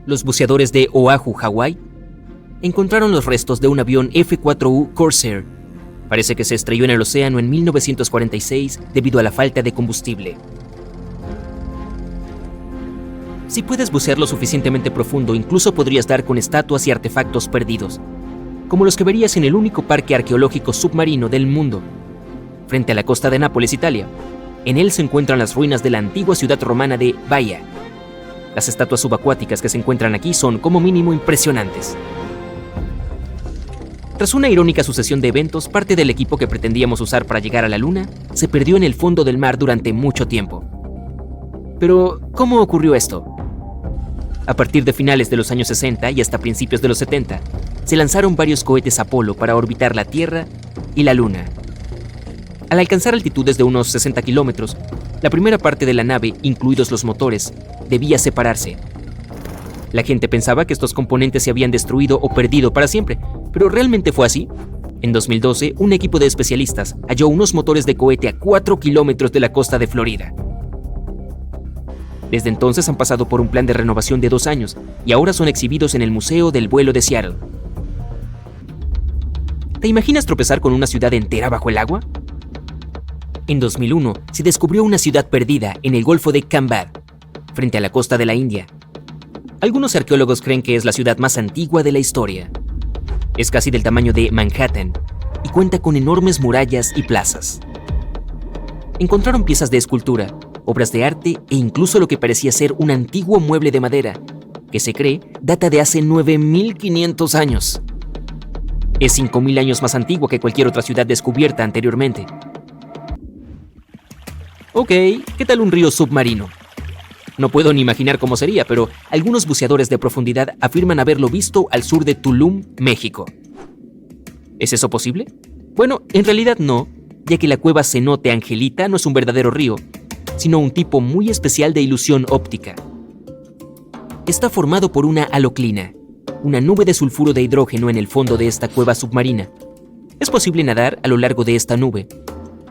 Los buceadores de Oahu, Hawái, encontraron los restos de un avión F-4U Corsair. Parece que se estrelló en el océano en 1946 debido a la falta de combustible. Si puedes bucear lo suficientemente profundo, incluso podrías dar con estatuas y artefactos perdidos, como los que verías en el único parque arqueológico submarino del mundo, frente a la costa de Nápoles, Italia. En él se encuentran las ruinas de la antigua ciudad romana de Baia. Las estatuas subacuáticas que se encuentran aquí son, como mínimo, impresionantes. Tras una irónica sucesión de eventos, parte del equipo que pretendíamos usar para llegar a la Luna se perdió en el fondo del mar durante mucho tiempo. Pero, ¿cómo ocurrió esto? A partir de finales de los años 60 y hasta principios de los 70, se lanzaron varios cohetes Apolo para orbitar la Tierra y la Luna. Al alcanzar altitudes de unos 60 kilómetros, la primera parte de la nave, incluidos los motores, debía separarse. La gente pensaba que estos componentes se habían destruido o perdido para siempre, pero ¿realmente fue así? En 2012, un equipo de especialistas halló unos motores de cohete a 4 kilómetros de la costa de Florida. Desde entonces han pasado por un plan de renovación de 2 años y ahora son exhibidos en el Museo del Vuelo de Seattle. ¿Te imaginas tropezar con una ciudad entera bajo el agua? En 2001 se descubrió una ciudad perdida en el Golfo de Cambad, frente a la costa de la India. Algunos arqueólogos creen que es la ciudad más antigua de la historia. Es casi del tamaño de Manhattan y cuenta con enormes murallas y plazas. Encontraron piezas de escultura, obras de arte e incluso lo que parecía ser un antiguo mueble de madera, que se cree data de hace 9.500 años. Es 5.000 años más antigua que cualquier otra ciudad descubierta anteriormente. Ok, ¿qué tal un río submarino? No puedo ni imaginar cómo sería, pero algunos buceadores de profundidad afirman haberlo visto al sur de Tulum, México. ¿Es eso posible? Bueno, en realidad no, ya que la cueva Cenote Angelita no es un verdadero río, sino un tipo muy especial de ilusión óptica. Está formado por una haloclina, una nube de sulfuro de hidrógeno en el fondo de esta cueva submarina. Es posible nadar a lo largo de esta nube,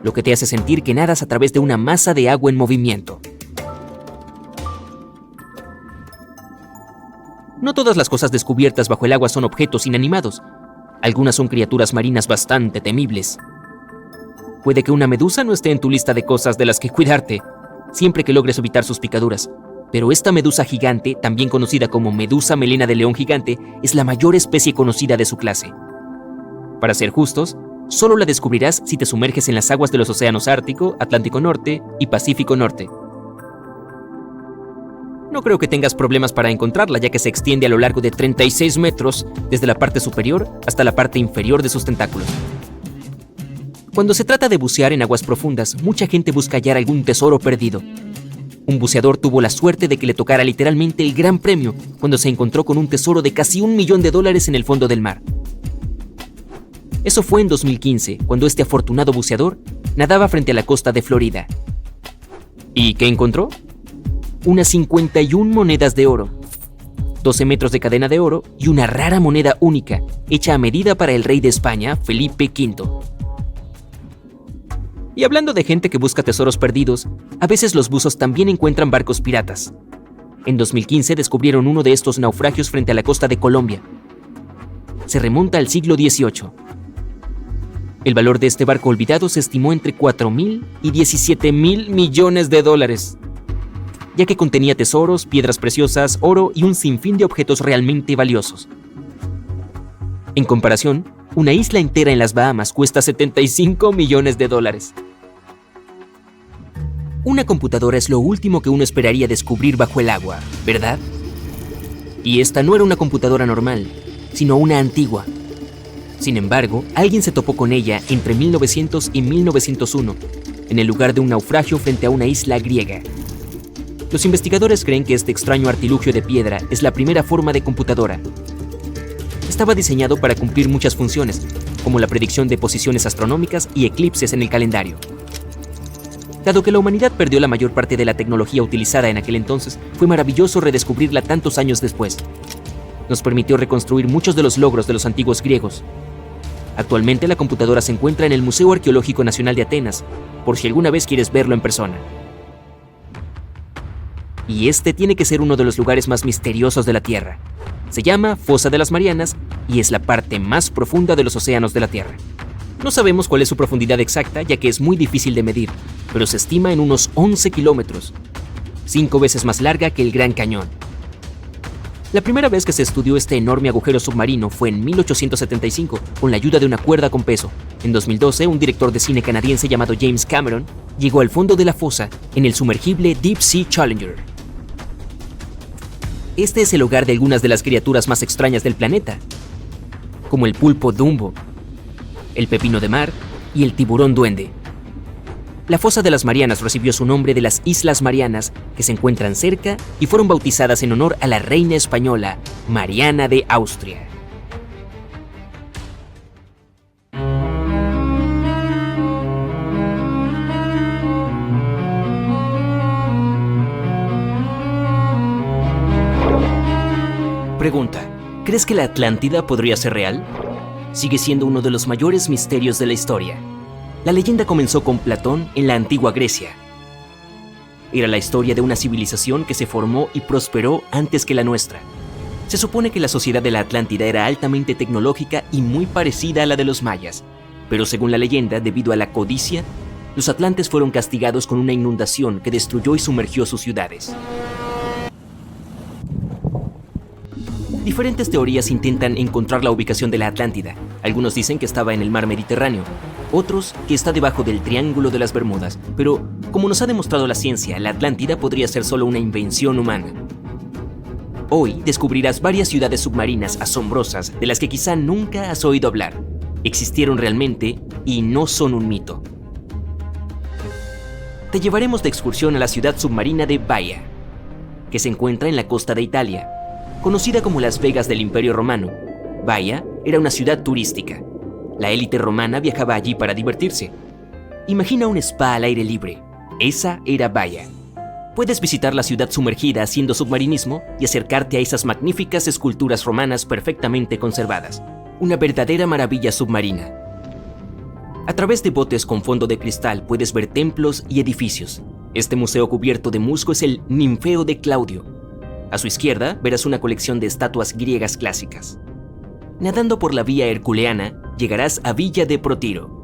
lo que te hace sentir que nadas a través de una masa de agua en movimiento. No todas las cosas descubiertas bajo el agua son objetos inanimados. Algunas son criaturas marinas bastante temibles. Puede que una medusa no esté en tu lista de cosas de las que cuidarte, siempre que logres evitar sus picaduras. Pero esta medusa gigante, también conocida como medusa melena de león gigante, es la mayor especie conocida de su clase. Para ser justos, solo la descubrirás si te sumerges en las aguas de los océanos Ártico, Atlántico Norte y Pacífico Norte. No creo que tengas problemas para encontrarla, ya que se extiende a lo largo de 36 metros desde la parte superior hasta la parte inferior de sus tentáculos. Cuando se trata de bucear en aguas profundas, mucha gente busca hallar algún tesoro perdido. Un buceador tuvo la suerte de que le tocara literalmente el gran premio cuando se encontró con un tesoro de casi $1 millón en el fondo del mar. Eso fue en 2015, cuando este afortunado buceador nadaba frente a la costa de Florida. ¿Y qué encontró? Unas 51 monedas de oro, 12 metros de cadena de oro y una rara moneda única, hecha a medida para el rey de España, Felipe V. Y hablando de gente que busca tesoros perdidos, a veces los buzos también encuentran barcos piratas. En 2015 descubrieron uno de estos naufragios frente a la costa de Colombia. Se remonta al siglo XVIII. El valor de este barco olvidado se estimó entre 4.000 y 17.000 millones de dólares, ya que contenía tesoros, piedras preciosas, oro y un sinfín de objetos realmente valiosos. En comparación, una isla entera en las Bahamas cuesta 75 millones de dólares. Una computadora es lo último que uno esperaría descubrir bajo el agua, ¿verdad? Y esta no era una computadora normal, sino una antigua. Sin embargo, alguien se topó con ella entre 1900 y 1901, en el lugar de un naufragio frente a una isla griega. Los investigadores creen que este extraño artilugio de piedra es la primera forma de computadora. Estaba diseñado para cumplir muchas funciones, como la predicción de posiciones astronómicas y eclipses en el calendario. Dado que la humanidad perdió la mayor parte de la tecnología utilizada en aquel entonces, fue maravilloso redescubrirla tantos años después. Nos permitió reconstruir muchos de los logros de los antiguos griegos. Actualmente la computadora se encuentra en el Museo Arqueológico Nacional de Atenas, por si alguna vez quieres verlo en persona. Y este tiene que ser uno de los lugares más misteriosos de la Tierra. Se llama Fosa de las Marianas y es la parte más profunda de los océanos de la Tierra. No sabemos cuál es su profundidad exacta, ya que es muy difícil de medir, pero se estima en unos 11 kilómetros, 5 veces más larga que el Gran Cañón. La primera vez que se estudió este enorme agujero submarino fue en 1875, con la ayuda de una cuerda con peso. En 2012, un director de cine canadiense llamado James Cameron llegó al fondo de la fosa en el sumergible Deep Sea Challenger. Este es el hogar de algunas de las criaturas más extrañas del planeta, como el pulpo Dumbo, el pepino de mar y el tiburón duende. La Fosa de las Marianas recibió su nombre de las Islas Marianas, que se encuentran cerca y fueron bautizadas en honor a la reina española, Mariana de Austria. Pregunta: ¿crees que la Atlántida podría ser real? Sigue siendo uno de los mayores misterios de la historia. La leyenda comenzó con Platón en la antigua Grecia. Era la historia de una civilización que se formó y prosperó antes que la nuestra. Se supone que la sociedad de la Atlántida era altamente tecnológica y muy parecida a la de los mayas, pero según la leyenda, debido a la codicia, los atlantes fueron castigados con una inundación que destruyó y sumergió sus ciudades. Diferentes teorías intentan encontrar la ubicación de la Atlántida. Algunos dicen que estaba en el mar Mediterráneo, otros que está debajo del Triángulo de las Bermudas, pero como nos ha demostrado la ciencia, la Atlántida podría ser solo una invención humana. Hoy descubrirás varias ciudades submarinas asombrosas de las que quizá nunca has oído hablar. Existieron realmente y no son un mito. Te llevaremos de excursión a la ciudad submarina de Baia, que se encuentra en la costa de Italia. Conocida como Las Vegas del Imperio Romano, Baia era una ciudad turística. La élite romana viajaba allí para divertirse. Imagina un spa al aire libre. Esa era Baia. Puedes visitar la ciudad sumergida haciendo submarinismo y acercarte a esas magníficas esculturas romanas perfectamente conservadas. Una verdadera maravilla submarina. A través de botes con fondo de cristal puedes ver templos y edificios. Este museo cubierto de musgo es el Ninfeo de Claudio. A su izquierda verás una colección de estatuas griegas clásicas. Nadando por la vía herculeana, llegarás a Villa de Protiro.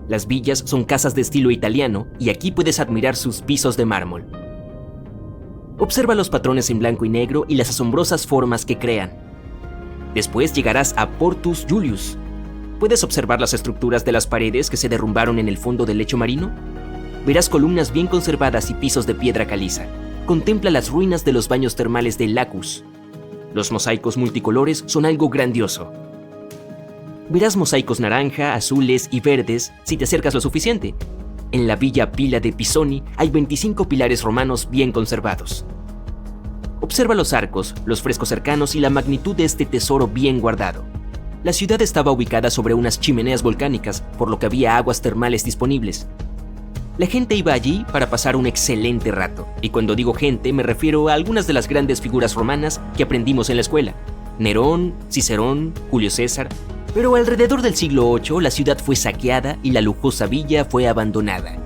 Las villas son casas de estilo italiano y aquí puedes admirar sus pisos de mármol. Observa los patrones en blanco y negro y las asombrosas formas que crean. Después llegarás a Portus Julius. ¿Puedes observar las estructuras de las paredes que se derrumbaron en el fondo del lecho marino? Verás columnas bien conservadas y pisos de piedra caliza. Contempla las ruinas de los baños termales de Lacus. Los mosaicos multicolores son algo grandioso. Verás mosaicos naranja, azules y verdes si te acercas lo suficiente. En la Villa Pila de Pisoni hay 25 pilares romanos bien conservados. Observa los arcos, los frescos cercanos y la magnitud de este tesoro bien guardado. La ciudad estaba ubicada sobre unas chimeneas volcánicas, por lo que había aguas termales disponibles. La gente iba allí para pasar un excelente rato, y cuando digo gente me refiero a algunas de las grandes figuras romanas que aprendimos en la escuela: Nerón, Cicerón, Julio César. Pero alrededor del siglo VIII la ciudad fue saqueada y la lujosa villa fue abandonada.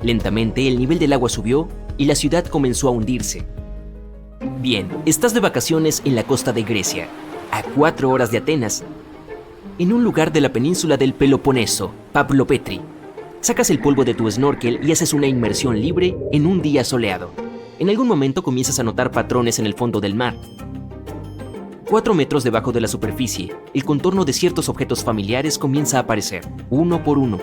Lentamente el nivel del agua subió y la ciudad comenzó a hundirse. Bien, estás de vacaciones en la costa de Grecia, a 4 horas de Atenas, en un lugar de la península del Peloponeso, Pavlopetri. Sacas el polvo de tu snorkel y haces una inmersión libre en un día soleado. En algún momento comienzas a notar patrones en el fondo del mar. 4 metros debajo de la superficie, el contorno de ciertos objetos familiares comienza a aparecer, uno por uno.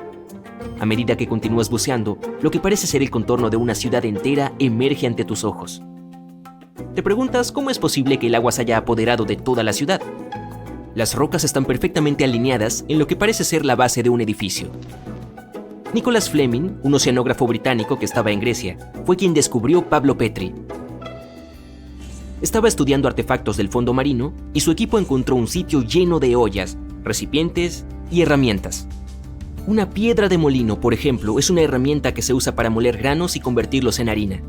A medida que continúas buceando, lo que parece ser el contorno de una ciudad entera emerge ante tus ojos. Te preguntas cómo es posible que el agua se haya apoderado de toda la ciudad. Las rocas están perfectamente alineadas en lo que parece ser la base de un edificio. Nicholas Fleming, un oceanógrafo británico que estaba en Grecia, fue quien descubrió Pavlopetri. Estaba estudiando artefactos del fondo marino y su equipo encontró un sitio lleno de ollas, recipientes y herramientas. Una piedra de molino, por ejemplo, es una herramienta que se usa para moler granos y convertirlos en harina.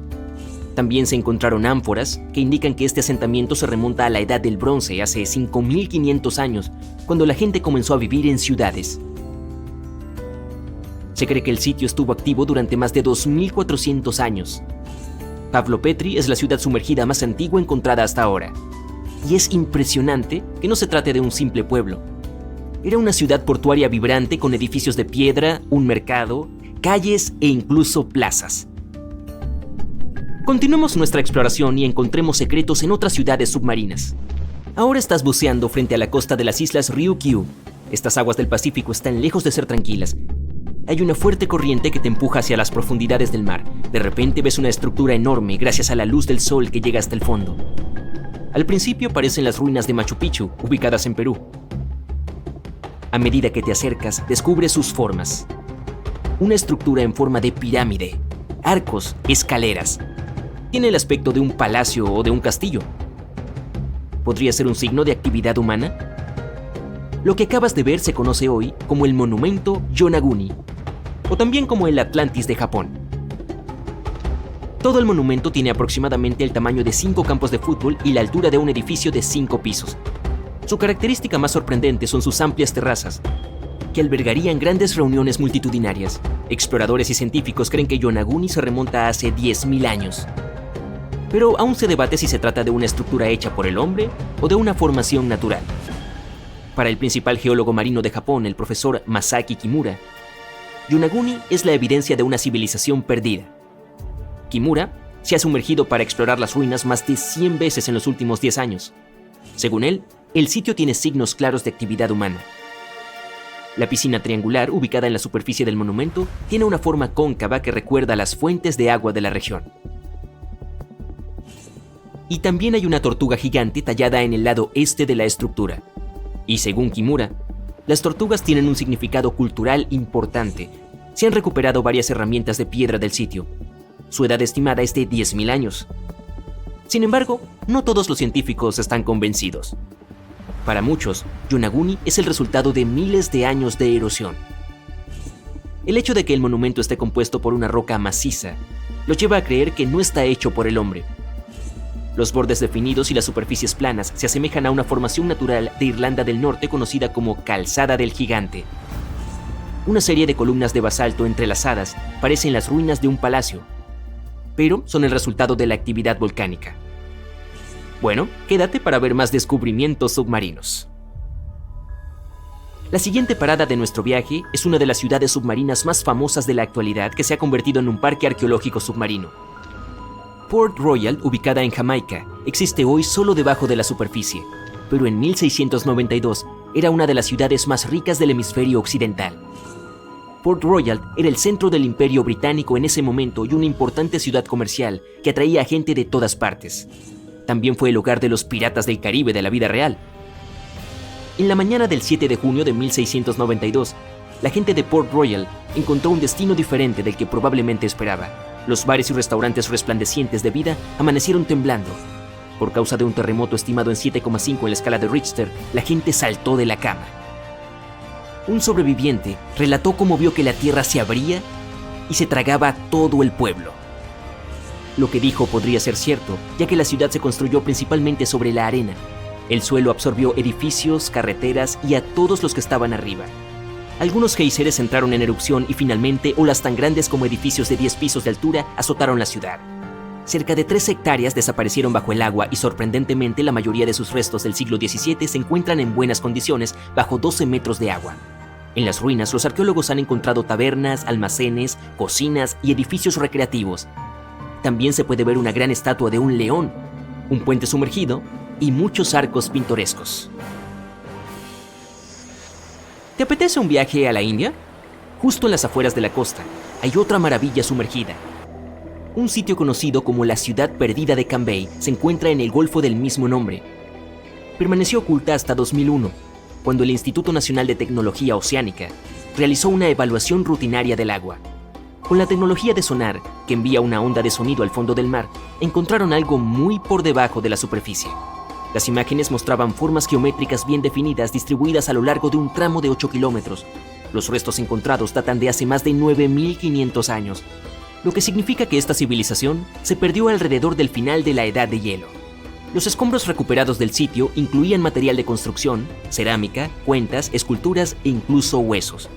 También se encontraron ánforas que indican que este asentamiento se remonta a la Edad del Bronce, hace 5.500 años, cuando la gente comenzó a vivir en ciudades. Se cree que el sitio estuvo activo durante más de 2.400 años. Pavlopetri es la ciudad sumergida más antigua encontrada hasta ahora. Y es impresionante que no se trate de un simple pueblo. Era una ciudad portuaria vibrante con edificios de piedra, un mercado, calles e incluso plazas. Continuemos nuestra exploración y encontremos secretos en otras ciudades submarinas. Ahora estás buceando frente a la costa de las islas Ryukyu. Estas aguas del Pacífico están lejos de ser tranquilas. Hay una fuerte corriente que te empuja hacia las profundidades del mar. De repente ves una estructura enorme gracias a la luz del sol que llega hasta el fondo. Al principio parecen las ruinas de Machu Picchu, ubicadas en Perú. A medida que te acercas, descubres sus formas. Una estructura en forma de pirámide, arcos, escaleras. Tiene el aspecto de un palacio o de un castillo. ¿Podría ser un signo de actividad humana? Lo que acabas de ver se conoce hoy como el monumento Yonaguni, o también como el Atlantis de Japón. Todo el monumento tiene aproximadamente el tamaño de 5 campos de fútbol y la altura de un edificio de 5 pisos. Su característica más sorprendente son sus amplias terrazas, que albergarían grandes reuniones multitudinarias. Exploradores y científicos creen que Yonaguni se remonta a hace 10.000 años. Pero aún se debate si se trata de una estructura hecha por el hombre o de una formación natural. Para el principal geólogo marino de Japón, el profesor Masaki Kimura, Yonaguni es la evidencia de una civilización perdida. Kimura se ha sumergido para explorar las ruinas más de 100 veces en los últimos 10 años. Según él, el sitio tiene signos claros de actividad humana. La piscina triangular, ubicada en la superficie del monumento, tiene una forma cóncava que recuerda a las fuentes de agua de la región. Y también hay una tortuga gigante tallada en el lado este de la estructura. Y según Kimura, las tortugas tienen un significado cultural importante. Se han recuperado varias herramientas de piedra del sitio. Su edad estimada es de 10.000 años. Sin embargo, no todos los científicos están convencidos. Para muchos, Yonaguni es el resultado de miles de años de erosión. El hecho de que el monumento esté compuesto por una roca maciza lo lleva a creer que no está hecho por el hombre. Los bordes definidos y las superficies planas se asemejan a una formación natural de Irlanda del Norte conocida como Calzada del Gigante. Una serie de columnas de basalto entrelazadas parecen las ruinas de un palacio, pero son el resultado de la actividad volcánica. Bueno, quédate para ver más descubrimientos submarinos. La siguiente parada de nuestro viaje es una de las ciudades submarinas más famosas de la actualidad que se ha convertido en un parque arqueológico submarino. Port Royal, ubicada en Jamaica, existe hoy solo debajo de la superficie, pero en 1692 era una de las ciudades más ricas del hemisferio occidental. Port Royal era el centro del Imperio Británico en ese momento y una importante ciudad comercial que atraía a gente de todas partes. También fue el hogar de los piratas del Caribe de la vida real. En la mañana del 7 de junio de 1692, la gente de Port Royal encontró un destino diferente del que probablemente esperaba. Los bares y restaurantes resplandecientes de vida amanecieron temblando. Por causa de un terremoto estimado en 7,5 en la escala de Richter, la gente saltó de la cama. Un sobreviviente relató cómo vio que la tierra se abría y se tragaba a todo el pueblo. Lo que dijo podría ser cierto, ya que la ciudad se construyó principalmente sobre la arena. El suelo absorbió edificios, carreteras y a todos los que estaban arriba. Algunos géiseres entraron en erupción y finalmente olas tan grandes como edificios de 10 pisos de altura azotaron la ciudad. Cerca de 3 hectáreas desaparecieron bajo el agua y sorprendentemente la mayoría de sus restos del siglo XVII se encuentran en buenas condiciones bajo 12 metros de agua. En las ruinas, los arqueólogos han encontrado tabernas, almacenes, cocinas y edificios recreativos. También se puede ver una gran estatua de un león, un puente sumergido y muchos arcos pintorescos. ¿Te apetece un viaje a la India? Justo en las afueras de la costa hay otra maravilla sumergida. Un sitio conocido como la ciudad perdida de Cambay se encuentra en el golfo del mismo nombre. Permaneció oculta hasta 2001, cuando el Instituto Nacional de Tecnología Oceánica realizó una evaluación rutinaria del agua. Con la tecnología de sonar, que envía una onda de sonido al fondo del mar, encontraron algo muy por debajo de la superficie. Las imágenes mostraban formas geométricas bien definidas distribuidas a lo largo de un tramo de 8 kilómetros. Los restos encontrados datan de hace más de 9.500 años, lo que significa que esta civilización se perdió alrededor del final de la Edad de Hielo. Los escombros recuperados del sitio incluían material de construcción, cerámica, cuentas, esculturas e incluso huesos.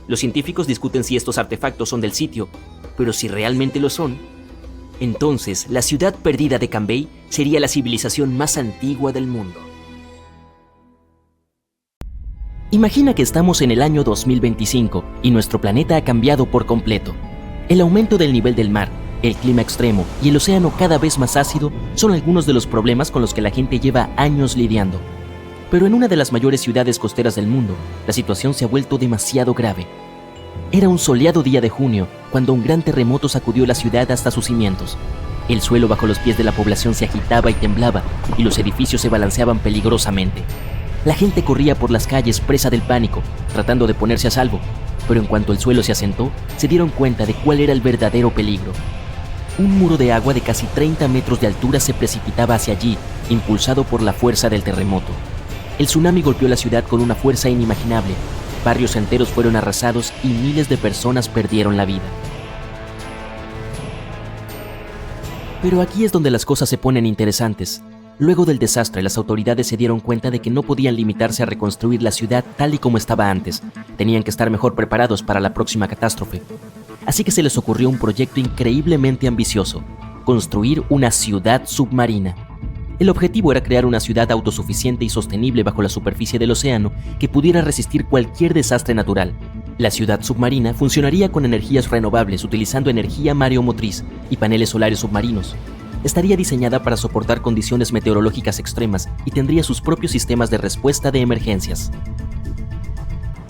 Los científicos discuten si estos artefactos son del sitio, pero si realmente lo son, entonces la ciudad perdida de Cambay sería la civilización más antigua del mundo. Imagina que estamos en el año 2025 y nuestro planeta ha cambiado por completo. El aumento del nivel del mar, el clima extremo y el océano cada vez más ácido son algunos de los problemas con los que la gente lleva años lidiando. Pero en una de las mayores ciudades costeras del mundo, la situación se ha vuelto demasiado grave. Era un soleado día de junio cuando un gran terremoto sacudió la ciudad hasta sus cimientos. El suelo bajo los pies de la población se agitaba y temblaba y los edificios se balanceaban peligrosamente. La gente corría por las calles presa del pánico, tratando de ponerse a salvo, pero en cuanto el suelo se asentó, se dieron cuenta de cuál era el verdadero peligro. Un muro de agua de casi 30 metros de altura se precipitaba hacia allí, impulsado por la fuerza del terremoto. El tsunami golpeó la ciudad con una fuerza inimaginable. Barrios enteros fueron arrasados y miles de personas perdieron la vida. Pero aquí es donde las cosas se ponen interesantes. Luego del desastre, las autoridades se dieron cuenta de que no podían limitarse a reconstruir la ciudad tal y como estaba antes. Tenían que estar mejor preparados para la próxima catástrofe. Así que se les ocurrió un proyecto increíblemente ambicioso: construir una ciudad submarina. El objetivo era crear una ciudad autosuficiente y sostenible bajo la superficie del océano que pudiera resistir cualquier desastre natural. La ciudad submarina funcionaría con energías renovables utilizando energía mareomotriz y paneles solares submarinos. Estaría diseñada para soportar condiciones meteorológicas extremas y tendría sus propios sistemas de respuesta de emergencias.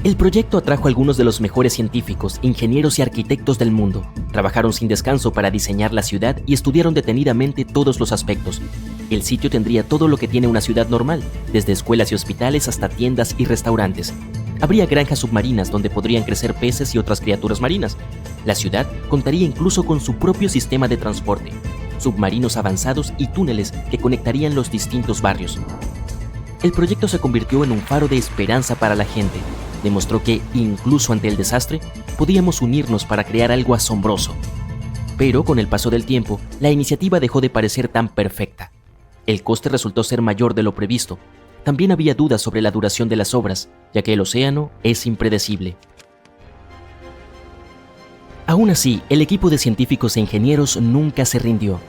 El proyecto atrajo a algunos de los mejores científicos, ingenieros y arquitectos del mundo. Trabajaron sin descanso para diseñar la ciudad y estudiaron detenidamente todos los aspectos. El sitio tendría todo lo que tiene una ciudad normal, desde escuelas y hospitales hasta tiendas y restaurantes. Habría granjas submarinas donde podrían crecer peces y otras criaturas marinas. La ciudad contaría incluso con su propio sistema de transporte, submarinos avanzados y túneles que conectarían los distintos barrios. El proyecto se convirtió en un faro de esperanza para la gente. Demostró que, incluso ante el desastre, podíamos unirnos para crear algo asombroso. Pero con el paso del tiempo, la iniciativa dejó de parecer tan perfecta. El coste resultó ser mayor de lo previsto. También había dudas sobre la duración de las obras, ya que el océano es impredecible. Aún así, el equipo de científicos e ingenieros nunca se rindió.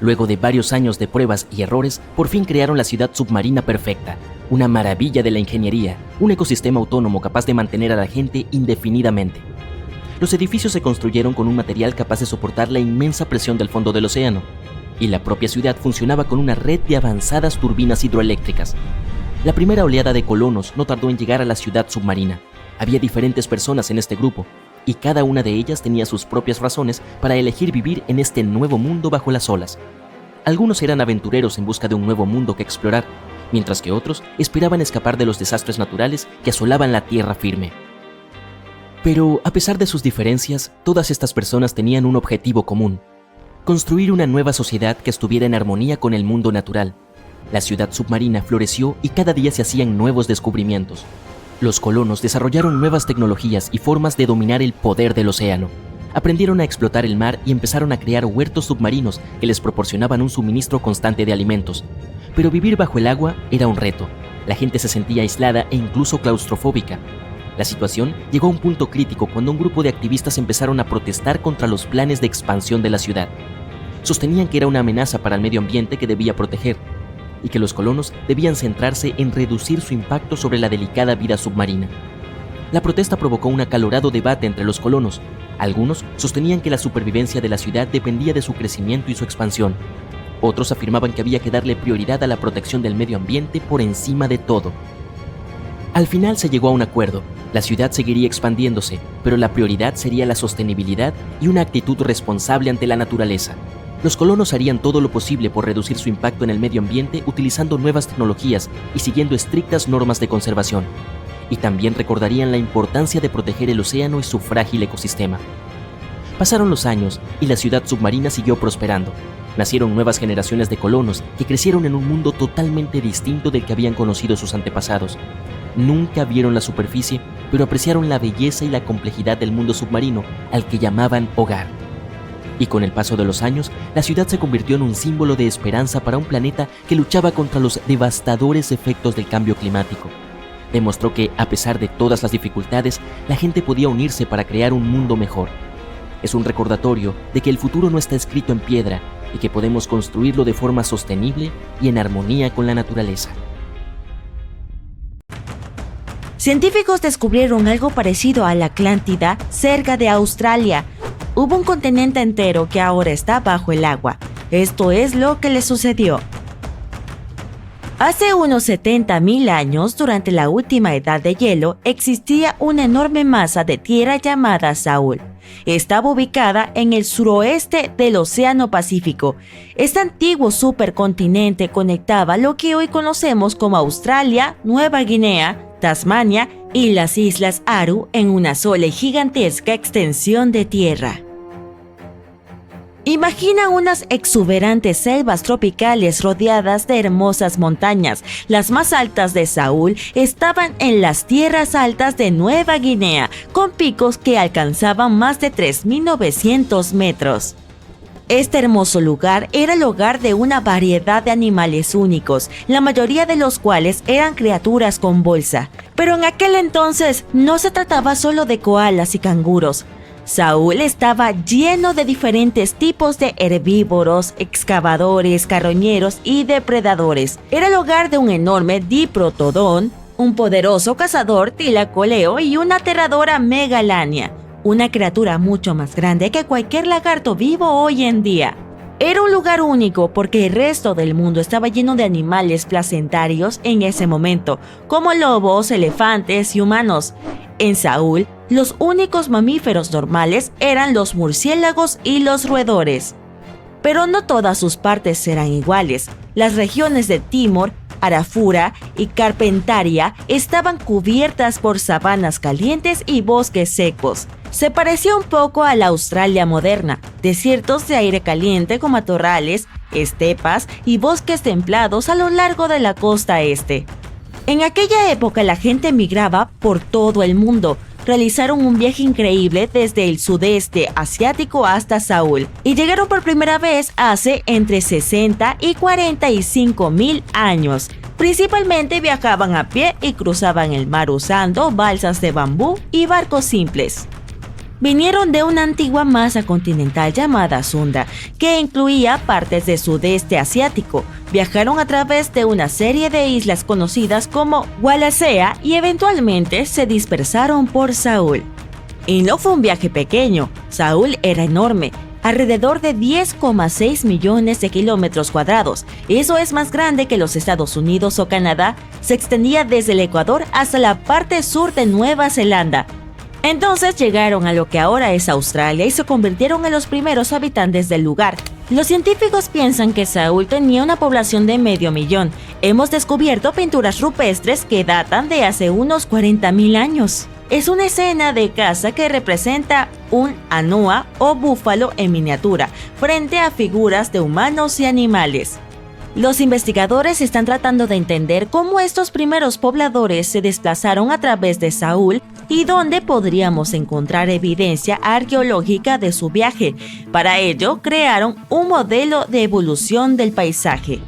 Luego de varios años de pruebas y errores, por fin crearon la ciudad submarina perfecta, una maravilla de la ingeniería, un ecosistema autónomo capaz de mantener a la gente indefinidamente. Los edificios se construyeron con un material capaz de soportar la inmensa presión del fondo del océano, y la propia ciudad funcionaba con una red de avanzadas turbinas hidroeléctricas. La primera oleada de colonos no tardó en llegar a la ciudad submarina. Había diferentes personas en este grupo, y cada una de ellas tenía sus propias razones para elegir vivir en este nuevo mundo bajo las olas. Algunos eran aventureros en busca de un nuevo mundo que explorar, mientras que otros esperaban escapar de los desastres naturales que asolaban la tierra firme. Pero, a pesar de sus diferencias, todas estas personas tenían un objetivo común: construir una nueva sociedad que estuviera en armonía con el mundo natural. La ciudad submarina floreció y cada día se hacían nuevos descubrimientos. Los colonos desarrollaron nuevas tecnologías y formas de dominar el poder del océano. Aprendieron a explotar el mar y empezaron a crear huertos submarinos que les proporcionaban un suministro constante de alimentos. Pero vivir bajo el agua era un reto. La gente se sentía aislada e incluso claustrofóbica. La situación llegó a un punto crítico cuando un grupo de activistas empezaron a protestar contra los planes de expansión de la ciudad. Sostenían que era una amenaza para el medio ambiente que debía proteger, y que los colonos debían centrarse en reducir su impacto sobre la delicada vida submarina. La protesta provocó un acalorado debate entre los colonos. Algunos sostenían que la supervivencia de la ciudad dependía de su crecimiento y su expansión. Otros afirmaban que había que darle prioridad a la protección del medio ambiente por encima de todo. Al final se llegó a un acuerdo. La ciudad seguiría expandiéndose, pero la prioridad sería la sostenibilidad y una actitud responsable ante la naturaleza. Los colonos harían todo lo posible por reducir su impacto en el medio ambiente utilizando nuevas tecnologías y siguiendo estrictas normas de conservación. Y también recordarían la importancia de proteger el océano y su frágil ecosistema. Pasaron los años y la ciudad submarina siguió prosperando. Nacieron nuevas generaciones de colonos que crecieron en un mundo totalmente distinto del que habían conocido sus antepasados. Nunca vieron la superficie, pero apreciaron la belleza y la complejidad del mundo submarino al que llamaban hogar. Y con el paso de los años, la ciudad se convirtió en un símbolo de esperanza para un planeta que luchaba contra los devastadores efectos del cambio climático. Demostró que, a pesar de todas las dificultades, la gente podía unirse para crear un mundo mejor. Es un recordatorio de que el futuro no está escrito en piedra y que podemos construirlo de forma sostenible y en armonía con la naturaleza. Científicos descubrieron algo parecido a la Atlántida cerca de Australia. Hubo un continente entero que ahora está bajo el agua. Esto es lo que le sucedió. Hace unos 70.000 años, durante la última edad de hielo, existía una enorme masa de tierra llamada Saúl. Estaba ubicada en el suroeste del Océano Pacífico. Este antiguo supercontinente conectaba lo que hoy conocemos como Australia, Nueva Guinea, Tasmania y las Islas Aru en una sola y gigantesca extensión de tierra. Imagina unas exuberantes selvas tropicales rodeadas de hermosas montañas. Las más altas de Saúl estaban en las tierras altas de Nueva Guinea, con picos que alcanzaban más de 3.900 metros. Este hermoso lugar era el hogar de una variedad de animales únicos, la mayoría de los cuales eran criaturas con bolsa. Pero en aquel entonces no se trataba solo de koalas y canguros. Saúl estaba lleno de diferentes tipos de herbívoros, excavadores, carroñeros y depredadores. Era el hogar de un enorme diprotodón, un poderoso cazador tilacoleo y una aterradora megalania, una criatura mucho más grande que cualquier lagarto vivo hoy en día. Era un lugar único porque el resto del mundo estaba lleno de animales placentarios en ese momento, como lobos, elefantes y humanos. En Saúl, los únicos mamíferos normales eran los murciélagos y los roedores. Pero no todas sus partes eran iguales. Las regiones de Timor, Arafura y Carpentaria estaban cubiertas por sabanas calientes y bosques secos. Se parecía un poco a la Australia moderna, desiertos de aire caliente con matorrales, estepas y bosques templados a lo largo de la costa este. En aquella época la gente migraba por todo el mundo. Realizaron un viaje increíble desde el sudeste asiático hasta Saúl y llegaron por primera vez hace entre 60 y 45 mil años. Principalmente viajaban a pie y cruzaban el mar usando balsas de bambú y barcos simples. Vinieron de una antigua masa continental llamada Sunda, que incluía partes del sudeste asiático. Viajaron a través de una serie de islas conocidas como Wallacea y eventualmente se dispersaron por Saúl. Y no fue un viaje pequeño, Saúl era enorme, alrededor de 10,6 millones de kilómetros cuadrados. Eso es más grande que los Estados Unidos o Canadá. Se extendía desde el Ecuador hasta la parte sur de Nueva Zelanda. Entonces llegaron a lo que ahora es Australia y se convirtieron en los primeros habitantes del lugar. Los científicos piensan que Saúl tenía una población de 500,000. Hemos descubierto pinturas rupestres que datan de hace unos 40,000 años. Es una escena de caza que representa un anua o búfalo en miniatura frente a figuras de humanos y animales. Los investigadores están tratando de entender cómo estos primeros pobladores se desplazaron a través de Saúl y dónde podríamos encontrar evidencia arqueológica de su viaje. Para ello, crearon un modelo de evolución del paisaje.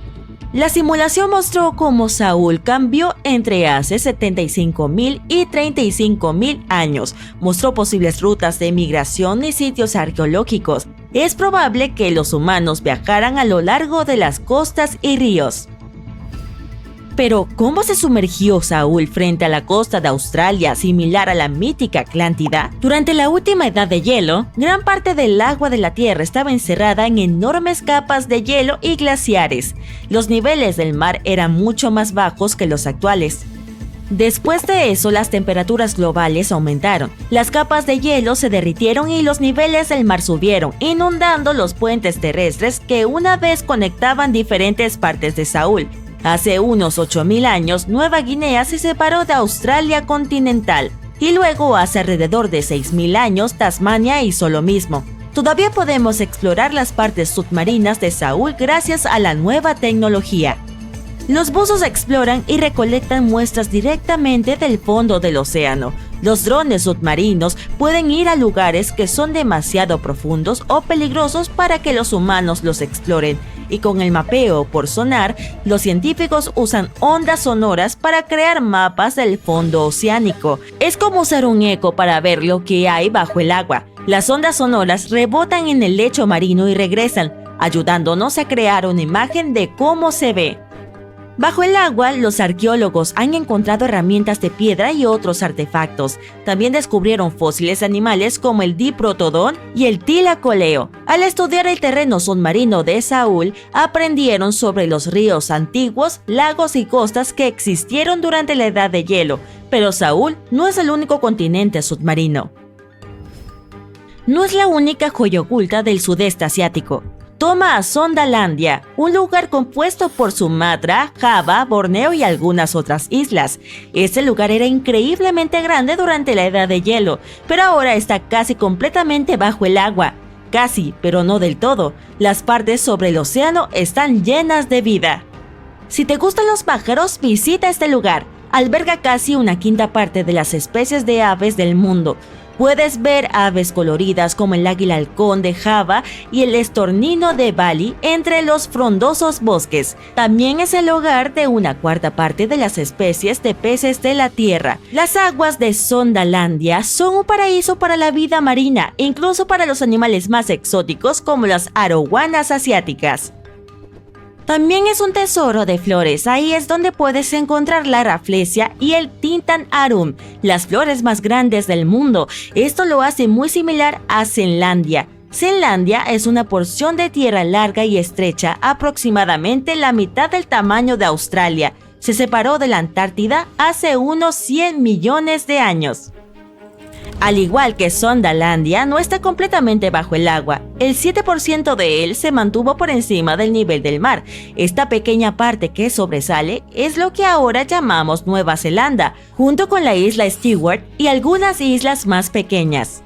La simulación mostró cómo Saúl cambió entre hace 75,000 y 35,000 años. Mostró posibles rutas de migración y sitios arqueológicos. Es probable que los humanos viajaran a lo largo de las costas y ríos. Pero, ¿cómo se sumergió Saúl frente a la costa de Australia, similar a la mítica Atlántida? Durante la última edad de hielo, gran parte del agua de la Tierra estaba encerrada en enormes capas de hielo y glaciares. Los niveles del mar eran mucho más bajos que los actuales. Después de eso, las temperaturas globales aumentaron. Las capas de hielo se derritieron y los niveles del mar subieron, inundando los puentes terrestres que una vez conectaban diferentes partes de Saúl. Hace unos 8,000 años, Nueva Guinea se separó de Australia continental y luego hace alrededor de 6,000 años Tasmania hizo lo mismo. Todavía podemos explorar las partes submarinas de Saúl gracias a la nueva tecnología. Los buzos exploran y recolectan muestras directamente del fondo del océano. Los drones submarinos pueden ir a lugares que son demasiado profundos o peligrosos para que los humanos los exploren. Y con el mapeo por sonar, los científicos usan ondas sonoras para crear mapas del fondo oceánico. Es como usar un eco para ver lo que hay bajo el agua. Las ondas sonoras rebotan en el lecho marino y regresan, ayudándonos a crear una imagen de cómo se ve. Bajo el agua, los arqueólogos han encontrado herramientas de piedra y otros artefactos. También descubrieron fósiles animales como el diprotodón y el tilacoleo. Al estudiar el terreno submarino de Saúl, aprendieron sobre los ríos antiguos, lagos y costas que existieron durante la Edad de Hielo. Pero Saúl no es el único continente submarino. No es la única joya oculta del sudeste asiático. Toma a Sondalandia, un lugar compuesto por Sumatra, Java, Borneo y algunas otras islas. Este lugar era increíblemente grande durante la Edad de Hielo, pero ahora está casi completamente bajo el agua. Casi, pero no del todo. Las partes sobre el océano están llenas de vida. Si te gustan los pájaros, visita este lugar. Alberga casi una quinta parte de las especies de aves del mundo. Puedes ver aves coloridas como el águila halcón de Java y el estornino de Bali entre los frondosos bosques. También es el hogar de una cuarta parte de las especies de peces de la tierra. Las aguas de Sondalandia son un paraíso para la vida marina, incluso para los animales más exóticos como las arowanas asiáticas. También es un tesoro de flores, ahí es donde puedes encontrar la Rafflesia y el Tintan Arum, las flores más grandes del mundo. Esto lo hace muy similar a Zenlandia. Zenlandia es una porción de tierra larga y estrecha, aproximadamente la mitad del tamaño de Australia. Se separó de la Antártida hace unos 100 millones de años. Al igual que Sondalandia, no está completamente bajo el agua. El 7% de él se mantuvo por encima del nivel del mar. Esta pequeña parte que sobresale es lo que ahora llamamos Nueva Zelanda, junto con la isla Stewart y algunas islas más pequeñas.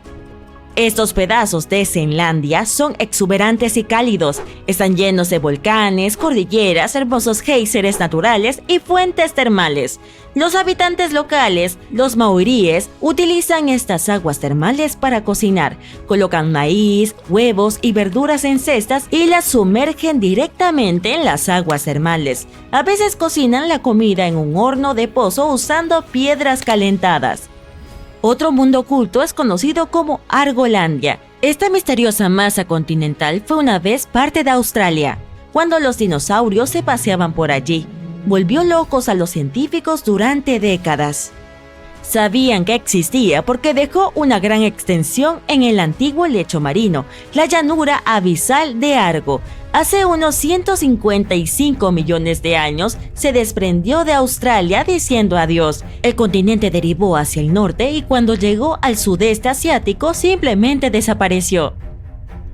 Estos pedazos de Zenlandia son exuberantes y cálidos. Están llenos de volcanes, cordilleras, hermosos géiseres naturales y fuentes termales. Los habitantes locales, los maoríes, utilizan estas aguas termales para cocinar. Colocan maíz, huevos y verduras en cestas y las sumergen directamente en las aguas termales. A veces cocinan la comida en un horno de pozo usando piedras calentadas. Otro mundo oculto es conocido como Argolandia. Esta misteriosa masa continental fue una vez parte de Australia, cuando los dinosaurios se paseaban por allí. Volvió locos a los científicos durante décadas. Sabían que existía porque dejó una gran extensión en el antiguo lecho marino, la llanura abisal de Argo. Hace unos 155 millones de años se desprendió de Australia diciendo adiós. El continente derivó hacia el norte y cuando llegó al sudeste asiático simplemente desapareció.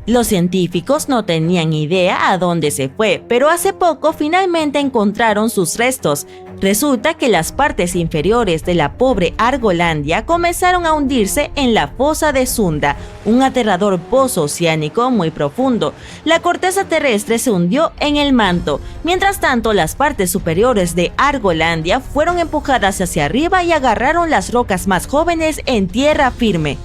Los científicos no tenían idea a dónde se fue, pero hace poco finalmente encontraron sus restos. Resulta que las partes inferiores de la pobre Argolandia comenzaron a hundirse en la fosa de Sunda, un aterrador pozo oceánico muy profundo. La corteza terrestre se hundió en el manto. Mientras tanto, las partes superiores de Argolandia fueron empujadas hacia arriba y agarraron las rocas más jóvenes en tierra firme.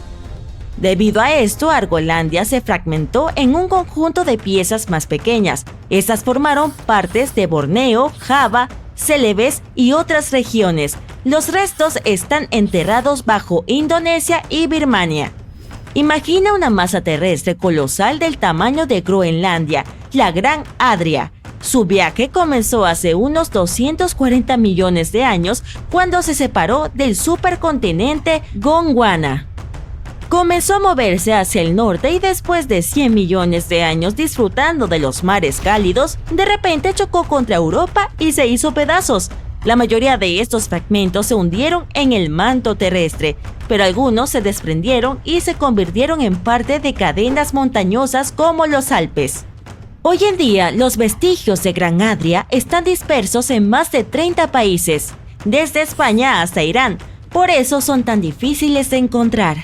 Debido a esto, Argolandia se fragmentó en un conjunto de piezas más pequeñas. Estas formaron partes de Borneo, Java, Celebes y otras regiones. Los restos están enterrados bajo Indonesia y Birmania. Imagina una masa terrestre colosal del tamaño de Groenlandia, la Gran Adria. Su viaje comenzó hace unos 240 millones de años cuando se separó del supercontinente Gondwana. Comenzó a moverse hacia el norte y después de 100 millones de años disfrutando de los mares cálidos, de repente chocó contra Europa y se hizo pedazos. La mayoría de estos fragmentos se hundieron en el manto terrestre, pero algunos se desprendieron y se convirtieron en parte de cadenas montañosas como los Alpes. Hoy en día, los vestigios de Gran Adria están dispersos en más de 30 países, desde España hasta Irán, por eso son tan difíciles de encontrar.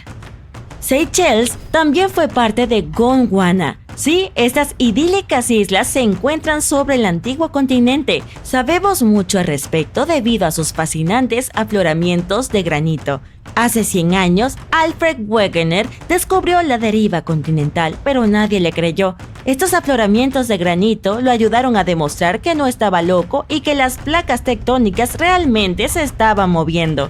Seychelles también fue parte de Gondwana. Sí, estas idílicas islas se encuentran sobre el antiguo continente. Sabemos mucho al respecto debido a sus fascinantes afloramientos de granito. Hace 100 años, Alfred Wegener descubrió la deriva continental, pero nadie le creyó. Estos afloramientos de granito lo ayudaron a demostrar que no estaba loco y que las placas tectónicas realmente se estaban moviendo.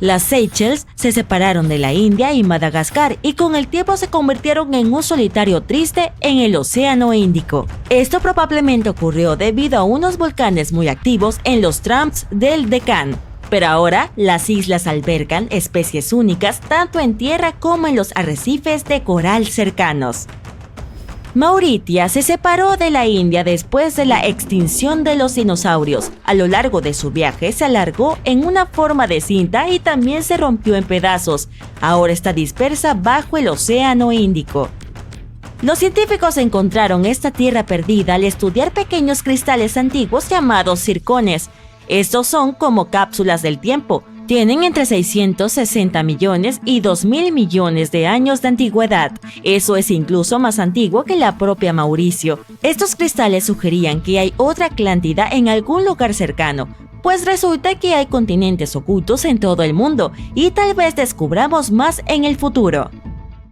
Las Seychelles se separaron de la India y Madagascar y con el tiempo se convirtieron en un solitario triste en el Océano Índico. Esto probablemente ocurrió debido a unos volcanes muy activos en los trams del Deccan. Pero ahora, las islas albergan especies únicas tanto en tierra como en los arrecifes de coral cercanos. Mauritia se separó de la India después de la extinción de los dinosaurios. A lo largo de su viaje se alargó en una forma de cinta y también se rompió en pedazos. Ahora está dispersa bajo el Océano Índico. Los científicos encontraron esta tierra perdida al estudiar pequeños cristales antiguos llamados zircones. Estos son como cápsulas del tiempo. Tienen entre 660 millones y 2.000 millones de años de antigüedad. Eso es incluso más antiguo que la propia Mauricio. Estos cristales sugerían que hay otra Atlántida en algún lugar cercano. Pues resulta que hay continentes ocultos en todo el mundo y tal vez descubramos más en el futuro.